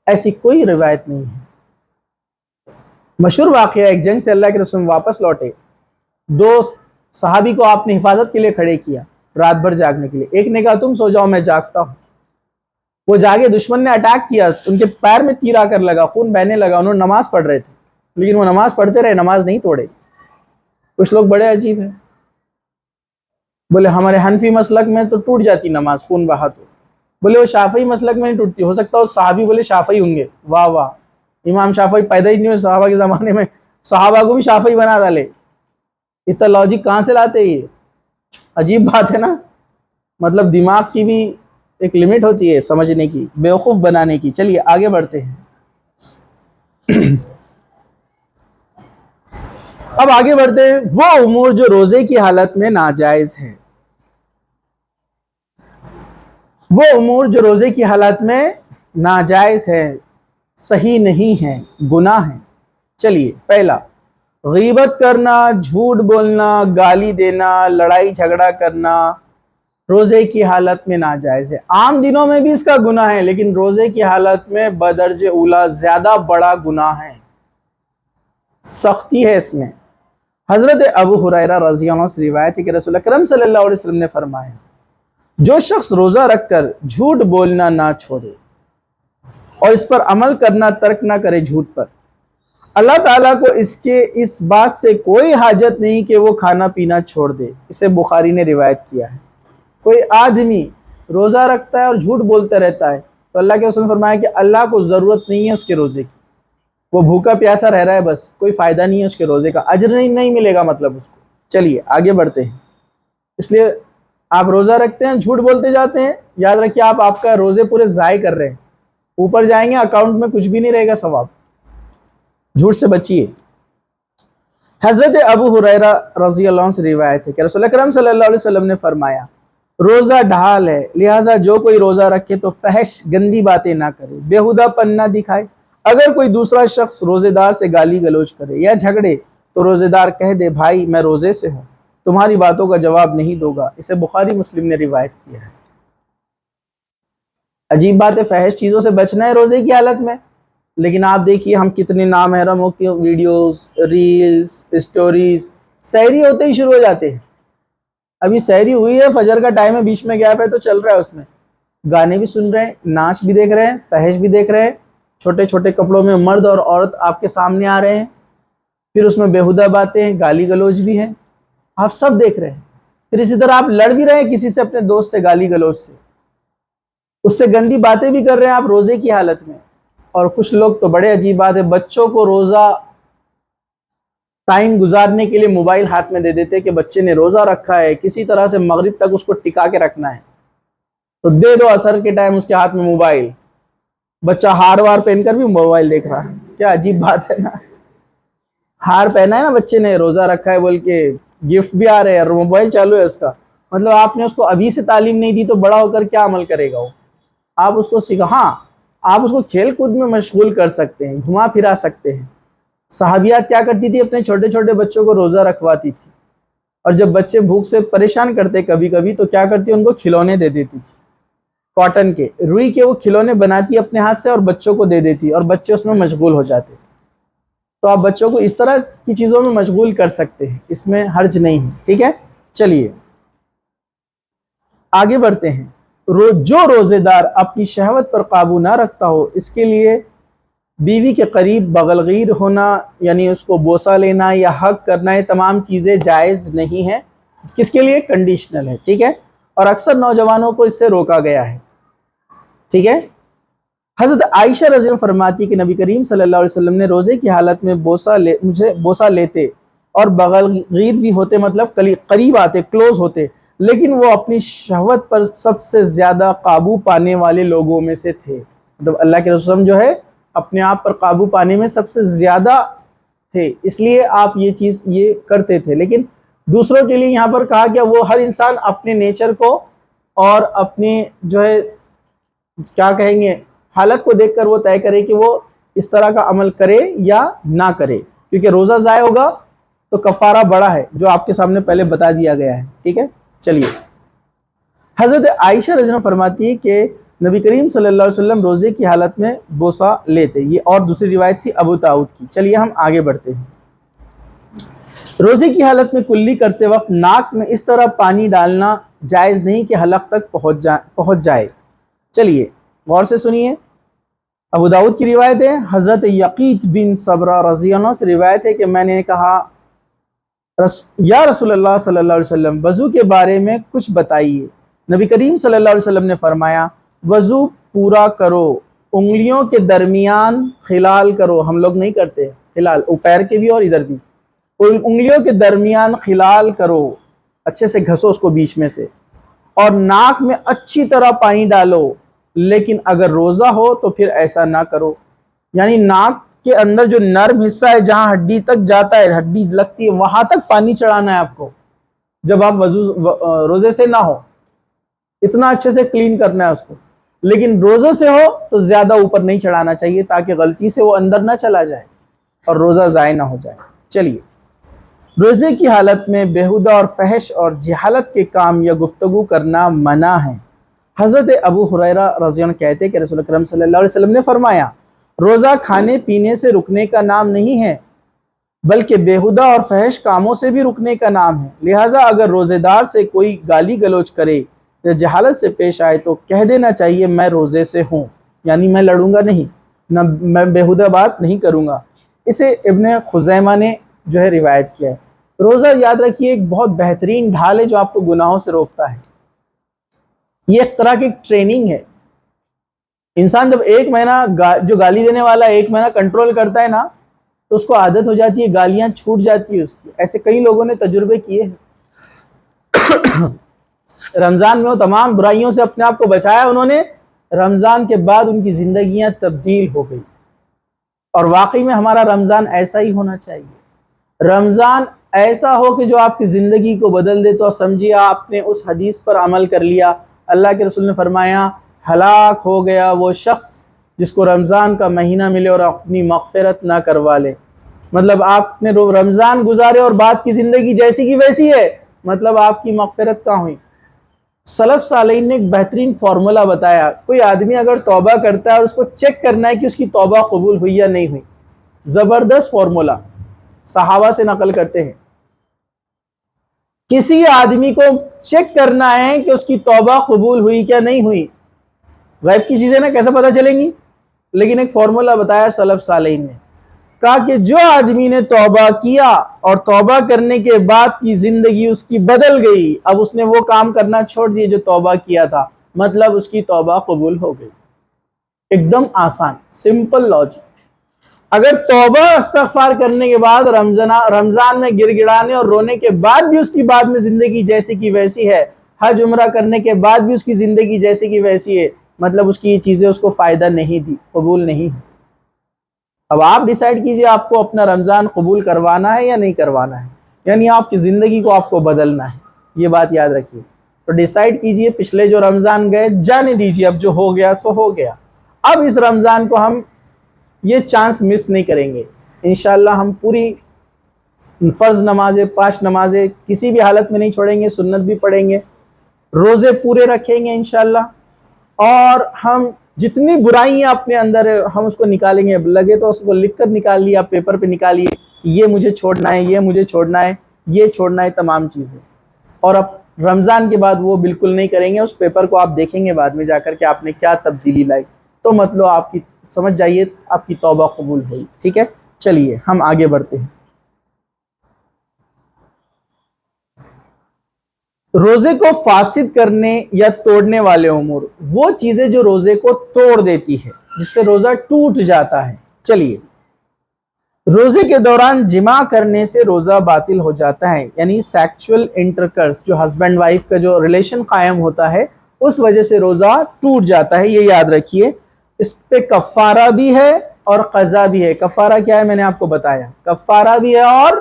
ایسی کوئی روایت نہیں ہے۔ مشہور واقعہ، ایک جنگ سے اللہ کے رسول واپس لوٹے، 2 صحابی کو آپ نے حفاظت کے لیے کھڑے کیا رات بھر جاگنے کے لیے، ایک نے کہا تم سو جاؤ میں جاگتا ہوں، وہ جاگے، دشمن نے اٹیک کیا، ان کے پیر میں تیر آ کر لگا، خون بہنے لگا، انہوں نے نماز پڑھ رہے تھے لیکن وہ نماز پڑھتے رہے، نماز نہیں توڑے۔ کچھ لوگ بڑے عجیب ہیں، بولے ہمارے حنفی مسلک میں تو ٹوٹ جاتی نماز خون بہا تو، بولے وہ شافعی مسلک میں نہیں ٹوٹتی، ہو سکتا ہے صحابی بولے شافعی ہوں گے، واہ واہ، امام شافعی پیدا ہی نہیں ہوئے صحابہ کے زمانے میں، صحابہ کو بھی شافعی بنا ڈالے. اتنا لاجک کہاں سے لاتے؟ یہ عجیب بات ہے نا. مطلب دماغ کی بھی ایک لمٹ ہوتی ہے سمجھنے کی، بیوقوف بنانے کی. چلیے آگے بڑھتے ہیں. اب آگے بڑھتے ہیں. وہ امور جو روزے کی حالت میں ناجائز ہے، وہ امور جو روزے کی حالت میں ناجائز ہے، صحیح نہیں ہے، گناہ ہے. چلیے پہلا، غیبت کرنا، جھوٹ بولنا، گالی دینا، لڑائی جھگڑا کرنا روزے کی حالت میں ناجائز ہے. عام دنوں میں بھی اس کا گناہ ہے، لیکن روزے کی حالت میں بدرجہ اولا زیادہ بڑا گناہ ہے، سختی ہے اس میں. حضرت ابو ہریرہ رضی اللہ عنہ سے روایت ہے کہ رسول اکرم صلی اللہ علیہ وسلم نے فرمایا، جو شخص روزہ رکھ کر جھوٹ بولنا نہ چھوڑے اور اس پر عمل کرنا ترک نہ کرے، جھوٹ پر، اللہ تعالیٰ کو اس بات سے کوئی حاجت نہیں کہ وہ کھانا پینا چھوڑ دے. اسے بخاری نے روایت کیا ہے. کوئی آدمی روزہ رکھتا ہے اور جھوٹ بولتا رہتا ہے تو اللہ کے رسول نے فرمایا کہ اللہ کو ضرورت نہیں ہے اس کے روزے کی. وہ بھوکا پیاسا رہ رہا ہے، بس کوئی فائدہ نہیں ہے اس کے روزے کا، اجر نہیں ملے گا مطلب اس کو. چلیے آگے بڑھتے ہیں. اس لیے آپ روزہ رکھتے ہیں، جھوٹ بولتے جاتے ہیں، یاد رکھیے آپ کا روزے پورے ضائع کر رہے ہیں. اوپر جائیں گے اکاؤنٹ میں کچھ بھی نہیں رہے گا ثواب. جھوٹ سے بچیے. حضرت ابو ہریرہ رضی اللہ عنہ سے روایت ہے کہ رسول اکرم صلی اللہ علیہ وسلم نے فرمایا، روزہ ڈھال ہے، لہٰذا جو کوئی روزہ رکھے تو فحش گندی باتیں نہ کرے، بیہودہ پن نہ دکھائے. اگر کوئی دوسرا شخص روزے دار سے گالی گلوچ کرے یا جھگڑے تو روزے دار کہہ دے، بھائی میں روزے سے ہوں، تمہاری باتوں کا جواب نہیں دوں گا. اسے بخاری مسلم نے روایت کیا ہے. عجیب بات ہے، فحش چیزوں سے بچنا ہے روزے کی حالت میں، لیکن آپ دیکھیے ہم کتنے نامحرموں کی ویڈیوز، ریلز، اسٹوریز سحری ہوتے ہی شروع ہو جاتے ہیں. ابھی سحری ہوئی ہے، فجر کا ٹائم ہے، بیچ میں گیپ ہے تو چل رہا ہے اس میں گانے بھی سن رہے ہیں، ناچ بھی دیکھ رہے ہیں، فحش بھی دیکھ رہے ہیں. چھوٹے چھوٹے کپڑوں میں مرد اور عورت آپ کے سامنے آ رہے ہیں، پھر اس میں بیہودہ باتیں، گالی گلوچ بھی ہیں، آپ سب دیکھ رہے ہیں. پھر اسی طرح آپ لڑ بھی رہے ہیں کسی سے، اپنے دوست سے گالی گلوچ سے، اس سے گندی باتیں بھی کر رہے ہیں آپ روزے کی حالت میں. اور کچھ لوگ تو بڑے عجیب بات ہے، بچوں کو روزہ ٹائم گزارنے کے لیے موبائل ہاتھ میں دے دیتے کہ بچے نے روزہ رکھا ہے، کسی طرح سے مغرب تک اس کو ٹکا کے رکھنا ہے تو دے دو عصر کے ٹائم اس کے ہاتھ میں موبائل. بچہ ہار وار پہن کر بھی موبائل دیکھ رہا ہے. کیا عجیب بات ہے نا. ہار پہنا ہے نا بچے نے، روزہ رکھا ہے بول کے گفٹ بھی آ رہے ہیں اور موبائل چالو ہے اس کا. مطلب آپ نے اس کو ابھی سے تعلیم نہیں دی تو بڑا ہو کر کیا عمل کرے گا وہ. آپ اس کو سکھا، ہاں آپ اس کو کھیل کود میں مشغول کر سکتے ہیں، گھما پھرا سکتے ہیں. صحابیات کیا کرتی تھی، اپنے چھوٹے چھوٹے بچوں کو روزہ رکھواتی تھی، اور جب بچے بھوک سے پریشان کرتے کبھی کبھی تو کیا کرتی، ان کو کھلونے دے دیتی تھی. کاٹن کے، روئی کے وہ کھلونے بناتی اپنے ہاتھ سے اور بچوں کو دے دیتی، اور بچے اس میں مشغول ہو جاتے. تو آپ بچوں کو اس طرح کی چیزوں میں مشغول کر سکتے ہیں، اس میں حرج نہیں ہے. ٹھیک ہے، چلیے آگے بڑھتے ہیں. جو روزے دار اپنی شہوت پر قابو نہ رکھتا ہو، اس کے لیے بیوی کے قریب بغلغیر ہونا، یعنی اس کو بوسہ لینا یا حق کرنا، یہ تمام چیزیں جائز نہیں ہیں. کس کے لیے؟ کنڈیشنل ہے. ٹھیک ہے، اور اکثر نوجوانوں کو اس سے روکا گیا ہے. ٹھیک ہے. حضرت عائشہ رضی اللہ عنہا فرماتی کہ نبی کریم صلی اللہ علیہ وسلم نے روزے کی حالت میں مجھے بوسہ لیتے اور بغلغیر بھی ہوتے، مطلب قریب آتے، کلوز ہوتے، لیکن وہ اپنی شہوت پر سب سے زیادہ قابو پانے والے لوگوں میں سے تھے. مطلب اللہ کے رسول جو ہے اپنے آپ پر قابو پانے میں سب سے زیادہ تھے، اس لیے آپ یہ چیز یہ کرتے تھے. لیکن دوسروں کے لیے یہاں پر کہا کہ وہ ہر انسان اپنے نیچر کو اور اپنی جو ہے کیا کہیں گے حالت کو دیکھ کر وہ طے کرے کہ وہ اس طرح کا عمل کرے یا نہ کرے، کیونکہ روزہ ضائع ہوگا تو کفارہ بڑا ہے جو آپ کے سامنے پہلے بتا دیا گیا ہے. ٹھیک ہے، چلیے. حضرت عائشہ رضی اللہ عنہا فرماتی ہے کہ نبی کریم صلی اللہ علیہ وسلم روزے کی حالت میں بوسہ لیتے. یہ اور دوسری روایت تھی ابو داؤد کی. چلیے ہم آگے بڑھتے ہیں. روزے کی حالت میں کلی کرتے وقت ناک میں اس طرح پانی ڈالنا جائز نہیں کہ حلق تک پہنچ جائے. چلیے غور سے سنیے. ابو داؤد کی روایت ہے، حضرت یقیت بن صبرہ رضی اللہ عنہ سے روایت ہے کہ میں نے کہا، یا رسول اللہ صلی اللہ علیہ وسلم وضو کے بارے میں کچھ بتائیے. نبی کریم صلی اللہ علیہ وسلم نے فرمایا، وضو پورا کرو انگلیوں کے درمیان خلال کرو. ہم لوگ نہیں کرتے خلال, پیر کے بھی اور ادھر بھی. انگلیوں کے درمیان خلال کرو, اچھے سے گھسو اس کو بیچ میں سے, اور ناک میں اچھی طرح پانی ڈالو. لیکن اگر روزہ ہو تو پھر ایسا نہ کرو. یعنی ناک کے اندر جو نرم حصہ ہے جہاں ہڈی تک جاتا ہے, ہڈی لگتی ہے, وہاں تک پانی چڑھانا ہے آپ کو جب آپ روزے سے نہ ہو. اتنا اچھے سے کلین کرنا ہے اس کو. لیکن روزے سے ہو تو زیادہ اوپر نہیں چڑھانا چاہیے تاکہ غلطی سے وہ اندر نہ چلا جائے اور روزہ ضائع نہ ہو جائے. چلیے, روزے کی حالت میں بیہودہ اور فحش اور جہالت کے کام یا گفتگو کرنا منع ہے. حضرت ابو ہریرہ رضی اللہ عنہ کہتے ہیں کہ رسول اکرم صلی اللہ علیہ وسلم نے فرمایا, روزہ کھانے پینے سے رکنے کا نام نہیں ہے بلکہ بیہودہ اور فحش کاموں سے بھی رکنے کا نام ہے. لہٰذا اگر روزے دار سے کوئی گالی گلوچ کرے یا جہالت سے پیش آئے تو کہہ دینا چاہیے میں روزے سے ہوں, یعنی میں لڑوں گا نہیں, نہ میں بیہودہ بات نہیں کروں گا. اسے ابن خزیمہ نے جو ہے روایت کیا ہے. روزہ یاد رکھیے ایک بہت بہترین ڈھال ہے جو آپ کو گناہوں سے روکتا ہے. یہ ایک طرح کی ٹریننگ ہے. انسان جب ایک مہینہ جو گالی دینے والا ایک مہینہ کنٹرول کرتا ہے نا, تو اس کو عادت ہو جاتی ہے, گالیاں چھوٹ جاتی ہے اس کی. ایسے کئی لوگوں نے تجربے کیے ہیں. رمضان میں وہ تمام برائیوں سے اپنے آپ کو بچایا انہوں نے, رمضان کے بعد ان کی زندگیاں تبدیل ہو گئی. اور واقعی میں ہمارا رمضان ایسا ہی ہونا چاہیے. رمضان ایسا ہو کہ جو آپ کی زندگی کو بدل دے. تو سمجھیے آپ نے اس حدیث پر عمل کر لیا. اللہ کے رسول نے فرمایا, ہلاک ہو گیا وہ شخص جس کو رمضان کا مہینہ ملے اور اپنی مغفرت نہ کروا لے. مطلب آپ نے رمضان گزارے اور بعد کی زندگی جیسی کی ویسی ہے, مطلب آپ کی مغفرت کہاں ہوئی. سلف صالحین نے ایک بہترین فارمولا بتایا. کوئی آدمی اگر توبہ کرتا ہے اور اس کو چیک کرنا ہے کہ اس کی توبہ قبول ہوئی یا نہیں ہوئی. زبردست فارمولا, صحابہ سے نقل کرتے ہیں. کسی آدمی کو چیک کرنا ہے کہ اس کی توبہ قبول ہوئی کیا نہیں ہوئی. غیب کی چیزیں نا کیسے پتہ چلیں گی, لیکن ایک فارمولا بتایا سلف صالحین نے. کہا کہ جو آدمی نے توبہ کیا اور توبہ کرنے کے بعد کی زندگی اس کی بدل گئی, اب اس نے وہ کام کرنا چھوڑ دیے جو توبہ کیا تھا, مطلب اس کی توبہ قبول ہو گئی. ایک دم آسان, سمپل لاجک. اگر توبہ استغفار کرنے کے بعد رمضان میں گر گڑانے اور رونے کے بعد بھی اس کی بعد میں زندگی جیسی کی ویسی ہے, حج عمرہ کرنے کے بعد بھی اس کی زندگی جیسی کی ویسی ہے, مطلب اس کی یہ چیزیں اس کو فائدہ نہیں دی, قبول نہیں ہے. اب آپ ڈیسائیڈ کیجئے آپ کو اپنا رمضان قبول کروانا ہے یا نہیں کروانا ہے. یعنی آپ کی زندگی کو آپ کو بدلنا ہے, یہ بات یاد رکھیے. تو ڈیسائیڈ کیجئے, پچھلے جو رمضان گئے جانے دیجئے, اب جو ہو گیا سو ہو گیا. اب اس رمضان کو ہم یہ چانس مس نہیں کریں گے. انشاءاللہ ہم پوری فرض نمازیں 5 نمازیں کسی بھی حالت میں نہیں چھوڑیں گے, سنت بھی پڑھیں گے, روزے پورے رکھیں گے انشاءاللہ, اور ہم جتنی برائیاں اپنے اندر ہے ہم اس کو نکالیں گے. لگے تو اس کو لکھ کر نکال لیا, پیپر پہ نکالیے کہ یہ مجھے چھوڑنا ہے, یہ مجھے چھوڑنا ہے, یہ چھوڑنا ہے, تمام چیزیں. اور اب رمضان کے بعد وہ بالکل نہیں کریں گے. اس پیپر کو آپ دیکھیں گے بعد میں جا کر کہ آپ نے کیا تبدیلی لائی, تو مطلب آپ کی سمجھ جائیے آپ کی توبہ قبول ہوئی. ٹھیک ہے, چلیے ہم آگے بڑھتے ہیں. روزے کو فاسد کرنے یا توڑنے والے امور, وہ چیزیں جو روزے کو توڑ دیتی ہے, جس سے روزہ ٹوٹ جاتا ہے. چلیے, روزے کے دوران جماع کرنے سے روزہ باطل ہو جاتا ہے. یعنی سیکچول انٹرکرس, جو ہسبینڈ وائف کا جو ریلیشن قائم ہوتا ہے, اس وجہ سے روزہ ٹوٹ جاتا ہے. یہ یاد رکھیے. اس پہ کفارہ بھی ہے اور قضا بھی ہے. کفارہ کیا ہے میں نے آپ کو بتایا, کفارہ بھی ہے اور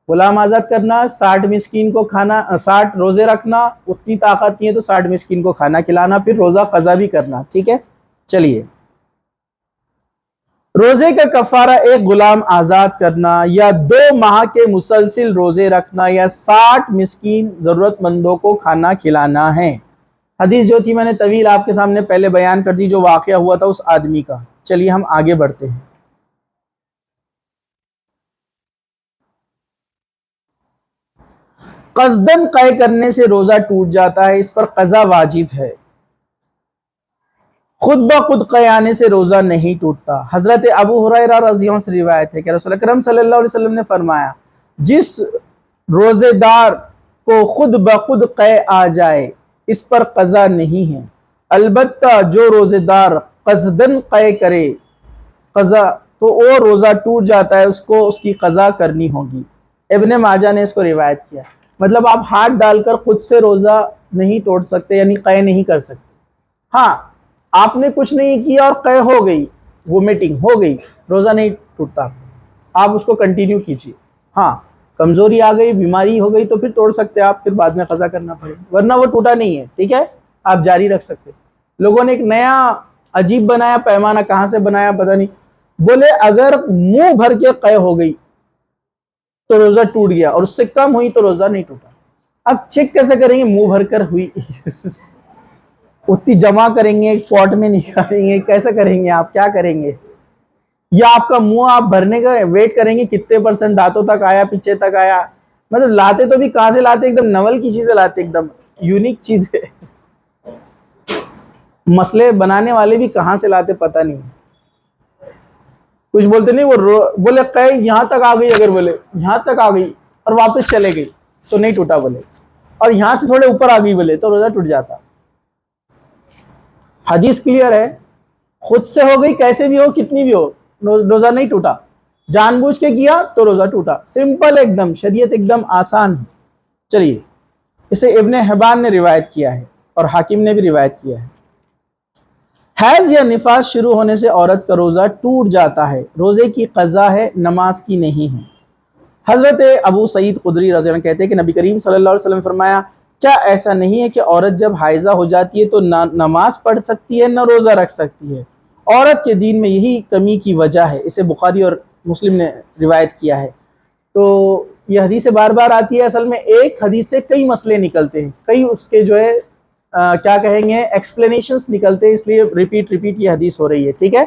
غلام آزاد کرنا, 60 مسکین کو کھانا, 60 روزے رکھنا, اتنی طاقت نہیں ہے تو 60 مسکین کو کھانا کھلانا, پھر روزہ قضا بھی کرنا. ٹھیک ہے, چلیے. روزے کا کفارہ ایک غلام آزاد کرنا, یا 2 ماہ کے مسلسل روزے رکھنا, یا 60 مسکین ضرورت مندوں کو کھانا کھلانا ہے. حدیث جو تھی میں نے طویل آپ کے سامنے پہلے بیان کر دی, جو واقعہ ہوا تھا اس آدمی کا. چلیے ہم آگے بڑھتے ہیں. قصداً قے کرنے سے روزہ ٹوٹ جاتا ہے, اس پر قضا واجب ہے. خود بخود قے آنے سے روزہ نہیں ٹوٹتا. حضرت ابو ہریرہ رضی اللہ عنہ سے روایت ہے کہ رسول اکرم صلی اللہ علیہ وسلم نے فرمایا, جس روزے دار کو خود بخود قے آ جائے اس پر قضا نہیں ہے, البتہ جو روزے دار قصدن قے کرے قضا تو وہ روزہ ٹوٹ جاتا ہے، اس کو اس کی قضا کرنی ہوگی۔ ابن ماجہ نے اس کو روایت کیا، مطلب آپ ہاتھ ڈال کر خود سے روزہ نہیں توڑ سکتے، یعنی قے نہیں کر سکتے۔ ہاں آپ نے کچھ نہیں کیا اور قے ہو گئی، وومیٹنگ ہو گئی، روزہ نہیں ٹوٹتا، آپ اس کو کنٹینیو کیجیے۔ ہاں کمزوری آ گئی، بیماری ہو گئی تو پھر توڑ سکتے آپ، پھر بعد میں قضا کرنا پڑے، ورنہ وہ ٹوٹا نہیں ہے، ٹھیک ہے، آپ جاری رکھ سکتے۔ لوگوں نے ایک نیا عجیب بنایا پیمانہ، کہاں سے بنایا پتہ نہیں، بولے اگر منہ بھر کے قے ہو گئی تو روزہ ٹوٹ گیا، اور اس سے کم ہوئی تو روزہ نہیں ٹوٹا۔ اب چیک کیسے کریں گے؟ منہ بھر کر ہوئی اتنی جمع کریں گے، پوٹ میں نکالیں گے، کیسے کریں گے آپ؟ کیا کریں گے؟ یا آپ کا منہ آپ بھرنے کا ویٹ کریں گے کتنے پرسنٹ دانتوں تک آیا، پیچھے تک آیا، مطلب لاتے تو بھی کہاں سے لاتے؟ ایک دم نول کی چیزیں لاتے، ایک دم یونیک چیزیں، مسئلے بنانے والے بھی کہاں سے لاتے پتہ نہیں۔ کچھ بولتے نہیں، وہ بولے قے یہاں تک آ گئی، اگر بولے یہاں تک آ گئی اور واپس چلے گئی تو نہیں ٹوٹا بولے، اور یہاں سے تھوڑے اوپر آ گئی بولے تو روزہ ٹوٹ جاتا۔ حدیث کلیئر ہے، خود سے ہو گئی، کیسے بھی ہو، کتنی بھی ہو، روزہ نہیں ٹوٹا۔ جان بوجھ کے کیا تو روزہ ٹوٹا، سمپل ایک دم، شریعت ایک دم آسان ہے۔ چلیے، اسے ابن حبان نے روایت کیا ہے اور حاکم نے بھی روایت کیا ہے۔ حیض یا نفاس شروع ہونے سے عورت کا روزہ ٹوٹ جاتا ہے، روزے کی قضا ہے، نماز کی نہیں ہے۔ حضرت ابو سعید خدری رضی اللہ عنہ کہتے ہیں کہ نبی کریم صلی اللہ علیہ وسلم فرمایا، کیا ایسا نہیں ہے کہ عورت جب حائضہ ہو جاتی ہے تو نہ نماز پڑھ سکتی ہے نہ روزہ رکھ سکتی ہے؟ عورت کے دین میں یہی کمی کی وجہ ہے۔ اسے بخاری اور مسلم نے روایت کیا ہے۔ تو یہ حدیث بار بار آتی ہے، اصل میں ایک حدیث سے کئی مسئلے نکلتے ہیں، کئی اس کے جو ہے کیا کہیں گے ایکسپلینیشنز نکلتے ہیں، اس لیے ریپیٹ یہ حدیث ہو رہی ہے، ٹھیک ہے۔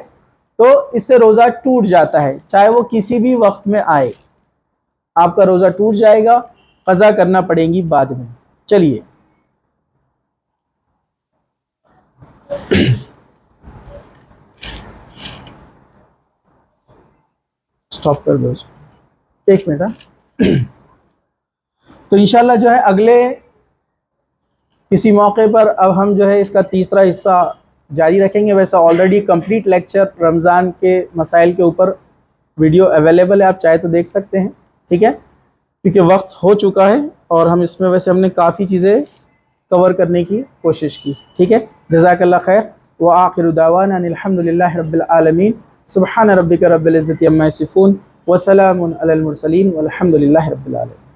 تو اس سے روزہ ٹوٹ جاتا ہے، چاہے وہ کسی بھی وقت میں آئے، آپ کا روزہ ٹوٹ جائے گا، قضا کرنا پڑے گی بعد میں۔ چلیے سٹاپ کر دو، ایک منٹ۔ تو انشاءاللہ جو ہے اگلے کسی موقع پر اب ہم جو ہے اس کا تیسرا حصہ جاری رکھیں گے۔ ویسا آلریڈی کمپلیٹ لیکچر رمضان کے مسائل کے اوپر ویڈیو اویلیبل ہے، آپ چاہے تو دیکھ سکتے ہیں، ٹھیک ہے، کیونکہ وقت ہو چکا ہے اور ہم اس میں ویسے ہم نے کافی چیزیں کور کرنے کی کوشش کی، ٹھیک ہے۔ جزاک اللہ خیر، وآخر دعوانا ان الحمد للہ رب العالمین، سبحان ربک رب العزۃ عما یصفون وسلام علی المرسلین والحمد للہ رب العالمین۔